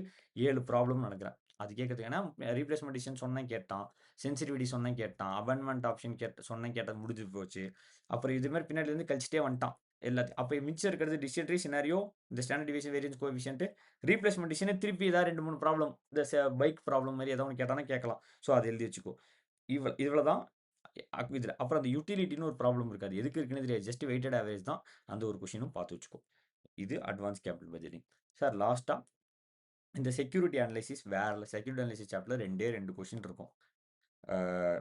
7 ப்ராப்ளம்னு நெனைக்கிறேன். அது கேட்கறதுக்கு ஏன்னா ரீப்ளேஸ்மென்ட் டிசிஷன் சொன்னேன் கேட்டான். சென்சிட்டிவிட்டி சொன்னேன் கேட்டான். அபெண்ட்மென்ட் ஆப்ஷன் சொன்னேன் கேட்டது முடிஞ்சு போச்சு. அப்புறம் இது மாரி பின்னாடில இருந்து கழிச்சிட்டே வந்துட்டான். எல்லாத்தையும். அப்ப மிச்சம் இருக்கிறது டிசிஷன் ட்ரீ, சினாரியோ, இந்த standard deviation, variance coefficient, replacement decision திருப்பி ஏதாவது 2, 3 ப்ராப்ளம் இந்த பைக் ப்ராப்ளம் மாரி ஏதாவது ஒண்ணு கேட்டானா கேட்கலாம். ஸோ அத எழுதி வச்சுக்கோ. இவ்வளதான் இதுல. அப்புறம் அந்த யுட்டிலிட்டின்னு ஒரு ப்ராப்ளம் இருக்கு. அது எதுக்கு இருக்குன்னு தெரியாது. ஜஸ்ட் வெயிட்டட் ஆவரேஜ் தான். அந்த ஒரு கொஸ்டினும் பார்த்து வச்சுக்கோ. இது அட்வான்ஸ் கேபிட்டல் பட்ஜெட்டிங். சார் லாஸ்ட்டா இந்த செக்யூரிட்டி அனலைசிஸ் செக்யூரிட்டி அனலைசிஸ் சாப்டர்ல 2 கொஸ்டின் இருக்கும்.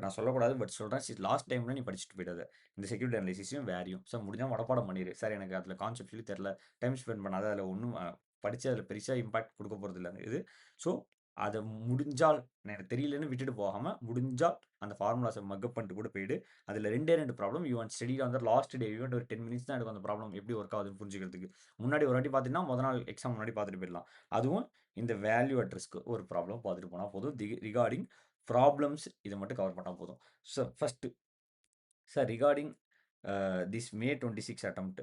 நான் சொல்லக்கூடாது. பட் சொல்றேன். லாஸ்ட் டைம்ல நீ படிச்சுட்டு போயிடாத. இந்த செக்யூரிட்டி அனலைசிஸையும் வேரியும். ஸோ முடிஞ்சா மனப்பாடம் பண்ணிரு. சார் எனக்கு அதில கான்செப்ட் சொல்லி தெரியல. டைம் ஸ்பெண்ட் பண்ணாத. அதில ஒண்ணும் படிச்சு அதில பெருசா இம்பாக்ட் குடுக்க போறதில்ல அந்த இது. ஸோ அத முடிஞ்சால் எனக்கு தெரியலன்னு விட்டுட்டு போகாம, முடிஞ்சா அந்த ஃபார்முலாஸ மக்கப் பண்ணிட்டு கூட போயிடு. அதில 2 problem you want study on the last day. Even ஒரு 10 மினிட்ஸ் தான் எடுக்கும் அந்த ப்ராப்ளம் எப்படி ஒர்க் ஆகுதுன்னு புரிஞ்சுக்கிறதுக்கு. முன்னாடி ஒரு வாட்டி பார்த்தீங்கன்னா, மொத நாள் எக்ஸாம் முன்னாடி பார்த்துட்டு போயிடலாம். அதுவும் இந்த வேல்யூ அட் ரிஸ்க் ஒரு ப்ராப்ளம் பார்த்துட்டு போனா போதும். ரிகார்டிங் ப்ராப்ளம்ஸ் இத மட்டும் கவர் பண்ணா போதும். So first sir regarding this May 26 attempt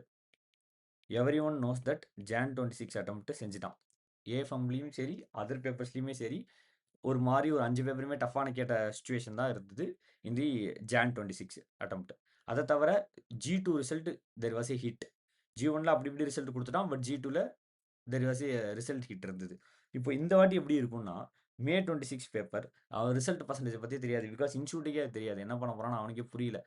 everyone knows that June 26 attempt செஞ்சுட்டான். ஏஎஃப்எம்லயும் சரி, அதர் பேப்பர்ஸ்லயுமே சரி, ஒரு மாரி ஒரு 5 பேப்பருமே டஃப்பான கேட்ட சிச்சுவேஷன் தான் இருந்தது. In the June 26 attempt. அத தவிர G2 result there was a hit. G1ல அப்படி இப்படி ரிசல்ட் குடுத்துட்டான். பட் G2ல there was a result hit இருந்தது. இப்போ இந்த வாட்டி எப்படி இருக்கும்னா, மே 26 பேப்பர் அவன் ரிசல்ட் பெர்சன்டேஜ் பத்தி தெரியாது. பிகாஸ் இன்ஸ்டிடியூட்டுக்கே அது தெரியாது. என்ன பண்ண போறான்னு அவனுக்கே புரியல.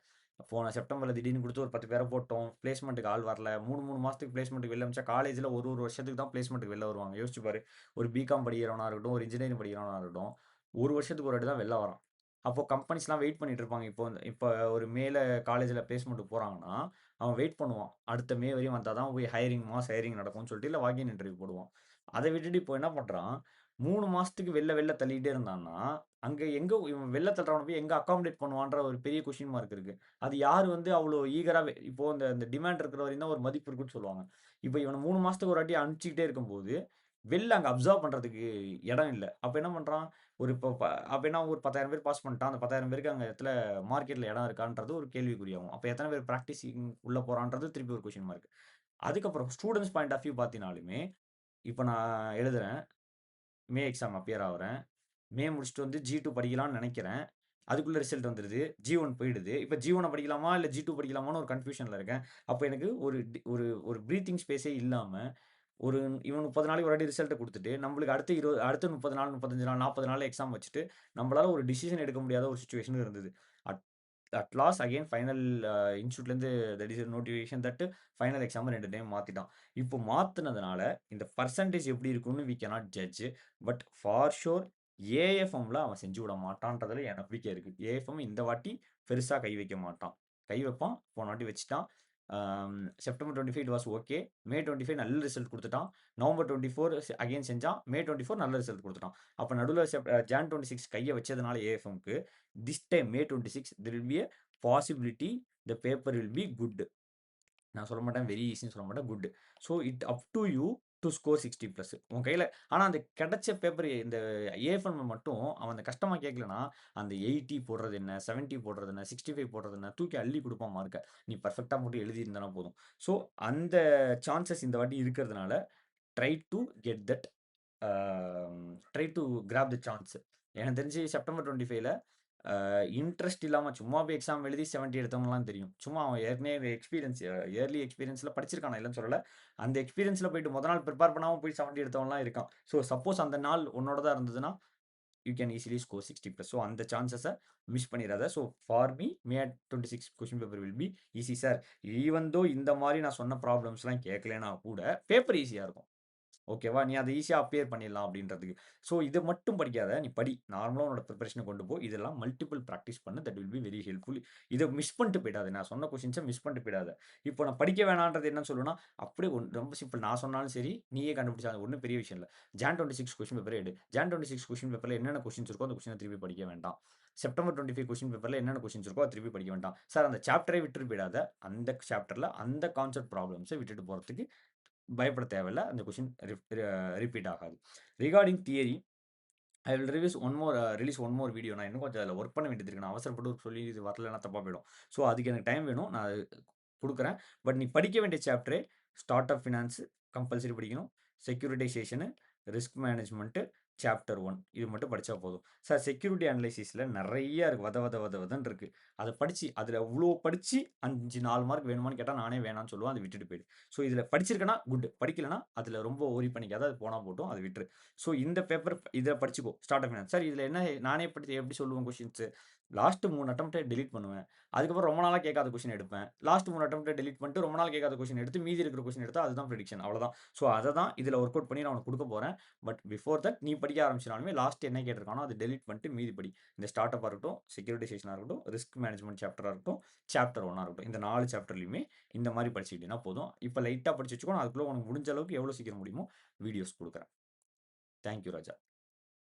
போன செப்டம்பர்ல திடீர்னு குடுத்து ஒரு 10 பேர போட்டோம். பிளேஸ்மென்ட்க்கு ஆள் வரல. 3 மாசத்துக்கு பிளேஸ்மென்ட்க்கு வெளில அனுப்பிச்சா காலேஜ்ல ஒரு வருஷத்துக்கு தான் பிளேஸ்மென்ட்க்கு வெளில வருவாங்க. யோசிச்சு பாரு. ஒரு பிகாம் படிக்கிறவனா இருக்கட்டும், ஒரு இன்ஜினியரிங் படிக்கிறவனா இருக்கட்டும், ஒரு வருஷத்துக்கு ஒரு வாட்டி தான் வெளில வரான். அப்போ கம்பெனிஸ்லாம் வெயிட் பண்ணிட்டு இருப்பாங்க. இப்போ ஒரு மேல காலேஜ்ல பிளேஸ்மென்ட்க்கு போறாங்கன்னா, அவன் வெயிட் பண்ணுவான். அடுத்த மே வரையும் வந்தா தான் போய் ஹையரிங், மாஸ் ஹையரிங் நடக்கும்னு சொல்லிட்டு, இல்ல வாக் இன் இன்டர்வியூ போடுவான். அத விட்டுட்டு இப்போ என்ன பண்றான், 3 மாசத்துக்கு வெள்ல தள்ளிட்டே இருந்தான்னா, அங்க எங்க இவன் வெள்ல தள்ளுறவன போய் எங்க அக்காமடேட் பண்ணுவான்ற ஒரு பெரிய கொஸ்டின் மார்க் இருக்கு. அது யாரு வந்து அவ்ளோ ஈகரா இப்போ இந்த இந்த டிமாண்ட் இருக்கிற வரையும் தான் ஒரு மதிப்பு இருக்குன்னு சொல்லுவாங்க. இப்ப இவன 3 மாசத்துக்கு ஒரு வாட்டி அனுப்பிச்சுக்கிட்டே இருக்கும்போது, வெள்ல அங்க அப்சர்வ் பண்றதுக்கு இடம் இல்ல. அப்ப என்ன பண்றான்? ஒரு இப்போ அப்ப என்ன ஒரு 10,000 பேர் பாஸ் பண்ணிட்டான். அந்த 10,000 பேருக்கு அங்க இடத்துல மார்க்கெட்ல இடம் இருக்கான்றது ஒரு கேள்விக்குறியாகும். அப்ப எத்தன பேர் பிராக்டிஸிங் உள்ள போறான்றது திருப்பி ஒரு கொஸ்டின் மார்க். அதுக்கப்புறம் ஸ்டூடண்ட்ஸ் பாயிண்ட் ஆஃப் வியூ பார்த்தீங்கனாலுமே, இப்ப நான் எழுதுறேன். மே எக்ஸாம் அப்பியர் ஆவுறேன். மே முடிச்சுட்டு வந்து G2 படிக்கலான்னு நெனைக்கிறேன். அதுக்குள்ள ரிசல்ட் வந்துருது. G1 போயிடுது. இப்ப G1 படிக்கலாமா? இல்ல G2 படிக்கலாமான்னு ஒரு கன்ஃப்யூஷன்ல இருக்கேன். அப்ப எனக்கு ஒரு பிரீத்திங் ஸ்பேஸே இல்லாம, ஒரு இவன் 30 நாளைக்கு ஒரு வாட்டி ரிசல்ட்ட குடுத்துட்டு, நம்மளுக்கு அடுத்த 30 நாள், 35 நாள், 40 நாள்ல எக்ஸாம் வச்சுட்டு, நம்மளால ஒரு டிசிஷன் எடுக்க முடியாத ஒரு சிச்சுவேஷன் இருந்தது. At at last again final இன்ஸ்டிடியூட்லேருந்து that is notification that final எக்ஸாம 2 டைம் மாத்திட்டான். இப்போ மாத்துனதுனால, இந்த பெர்சன்டேஜ் எப்படி இருக்கும்னு we cannot judge. But for sure ஏஎஃப்எம்ல அவன் செஞ்சு விட மாட்டான்றதுல என் நம்பிக்கை இருக்கு. ஏஎஃப்எம் இந்த வாட்டி பெருசா கை வைக்க மாட்டான். கை வைப்பான். போன வாட்டி வச்சுட்டான். September 25 it was okay. May 25 நல்ல ரிசல்ட் குடுத்துட்டான். நவம்பர் 24 அகைன் செஞ்சான். மே 24 நல்ல ரிசல்ட் குடுத்துட்டான். அப்ப நடுவுல ஜான் 26 கைய வச்சதுனால ஏஎஃப்எம்க்கு, this time May 26 there will be a possibility the paper will be good. நான் சொல்ல மாட்டேன் வெரி ஈஸின்னு சொல்ல மாட்டேன். Good. So it up to you to score 60 plus. உன் கையில ஆனா அந்த கிடைச்ச பேப்பர் இந்த ஏஎஃப்எம் மட்டும் அவன் அந்த கஷ்டமா கேட்கலன்னா, அந்த 80 போடுறது என்ன, 70 போடுறது என்ன, 65 போடுறது என்ன, தூக்கி அள்ளி குடுப்பான் மார்க்க. நீ பெர்ஃபெக்ட்டா மட்டும் எழுதியிருந்தனா போதும். ஸோ அந்த சான்ஸஸ் இந்த வாட்டி இருக்கிறதுனால, try to get that try to grab the chance. எனக்கு தெரிஞ்சு செப்டம்பர் 25ல இன்ட்ரெஸ்ட் இல்லாம சும்மா போய் எக்ஸாம் எழுதி 70 எடுத்தவங்கலாம் தெரியும். சும்மா அவன் ஏற்கனவே எக்ஸ்பீரியன்ஸ் இயர்லி எக்ஸ்பீரியன்ஸ்ல படிச்சிருக்கான். நான் இல்லன்னு சொல்லல. அந்த எக்ஸ்பீரியன்ஸ்ல போயிட்டு மொத நாள் பிரிப்பேர் பண்ணாம போய் 70 எடுத்தவன்லாம் இருக்கான். ஸோ சப்போஸ் அந்த நாள் உன்னோடதா இருந்ததுன்னா, you can easily score 60 plus. So அந்த சான்ஸஸ மிஸ் பண்ணிறாத. So for me May 26 question paper will be easy sir. Even though இந்த மாரி நான் சொன்ன ப்ராப்ளம்ஸ்லாம் கேட்கலன்னா கூட, பேப்பர் ஈஸியா இருக்கும். ஓகேவா? நீ அத ஈஸியா அப்பியர் பண்ணிடலாம் அப்படின்றதுக்கு. ஸோ இத மட்டும் படிக்காத. நீ படி. நார்மலா உன்னோட பிரிப்பரேஷன கொண்டு போ. இதெல்லாம் மல்டிபிள் பிராக்டிஸ் பண்ணு. That will be very helpful. இத மிஸ் பண்ணிட்டு போயிடாத. நான் சொன்ன கொஸ்டின்ஸ மிஸ் பண்ணிட்டு போயிடாத. இப்போ நான் படிக்க வேணான்றது என்னன்னு சொல்லுவேன்னா, அப்படியே ரொம்ப சிம்பிள். நான் சொன்னாலும் சரி, நீயே கண்டுபிடிச்சா அது ஒண்ணும் பெரிய விஷயம் இல்ல. ஜான் 26 கொஸ்டின் பேப்பரே எடு. ஜான் 26 கொஸ்டின் பேப்பர்ல என்னென்ன கொஸ்டின்ஸ் இருக்கோ, அந்த கொஸ்டின திருப்பி படிக்க வேண்டாம். செப்டம்பர் 25 கொஸ்டின் பேப்பர்ல என்னென்ன கொஸ்டின்ஸ் இருக்கோ, அத திருப்பி படிக்க வேண்டாம். சார் அந்த சாப்டரே விட்டுட்டு போயிடாத. அந்த சாப்டர்ல அந்த கான்செப்ட் ப்ராப்ளம்ஸ விட்டுட்டு போறதுக்கு பயப்பட தேவையில்ல. அந்த கொஸ்டின் ரிப்பீட் ஆகாது. Regarding theory, I will release one more video. நான் இன்னும் கொஞ்சம் அதில ஒர்க் பண்ண வேண்டியது இருக்கு. நான் அவசரப்பட்டு சொல்லி இது வரலன்னா தப்பா போயிடும். ஸோ அதுக்கு எனக்கு டைம் வேணும். நான் அது குடுக்குறேன். பட் நீ படிக்க வேண்டிய சாப்டரே ஸ்டார்ட் அப் ஃபினான்ஸ் கம்பல்சரி படிக்கணும். செக்யூரிட்டைசேஷன், ரிஸ்க் மேனேஜ்மென்ட், சாப்டர் 1 இது மட்டும் படிச்சா போதும். சார் செக்யூரிட்டி அனலைசிஸ்ல நெறைய இருக்கு. வதன்னு இருக்கு. அத படிச்சு அதில அவ்ளோ படிச்சு 5, 4 மார்க் வேணுமான்னு கேட்டா நானே வேணான்னு சொல்லுவேன். அத விட்டுட்டு போயிடு. ஸோ இதில படிச்சிருக்கன்னா குட். படிக்கலன்னா அதில ரொம்ப வொரி பண்ணிக்காத. அது போனா போட்டும். அத விட்டுரு. ஸோ இந்த பேப்பர் இத படிச்சுக்கோ. Start up finance. சார் இதில என்ன நானே எப்படி சொல்லுவேன் கொஸ்டின்ஸ். லாஸ்ட் 3 அட்டெம்ப்ட்ட டெலீட் பண்ணுவேன். அதுக்கப்புறம் ரொம்ப நாளா கேட்காத கொஸ்டின் எடுப்பேன். லாஸ்ட் 3 அட்டெம்ப்ட்ட டெலீட் பண்ணிட்டு ரொம்ப நாள் கேட்காத கொஸ்டின் எடுத்து மீதி இருக்கிற கொஸ்டின் எடுத்தா அதுதான் ப்ரெடிக்ஷன். அவ்வளோதான். ஸோ அத தான் இதில ஒர்க் அவுட் பண்ணி நான் உனக்கு குடுக்க போறேன். பட் பிஃபோர் தட் நீ படிக்க ஆரம்பிச்சனாலுமே லாஸ்ட் என்ன கேட்டிருக்கானோ அத டெலீட் பண்ணிட்டு மீதி படி. இந்த ஸ்டார்ட் அப்பா இருக்கட்டும், செக்யூரிடைசேஷனா இருக்கட்டும், ரிஸ்க் மேனேஜ்மென்ட் சாப்டரா இருக்கட்டும், சாப்டர் 1 இருக்கட்டும். இந்த 4 சாப்டர்லயுமே இந்த மாரி படிச்சுக்கிட்டீன்னா போதும். இப்ப லைட்டா படிச்சு வச்சுக்கோ. நான் அதுக்குள்ள உனக்கு முடிஞ்ச அளவுக்கு எவ்வளோ சீக்கிரம் முடியுமோ வீடியோஸ் குடுக்குறேன். Thank you Raja.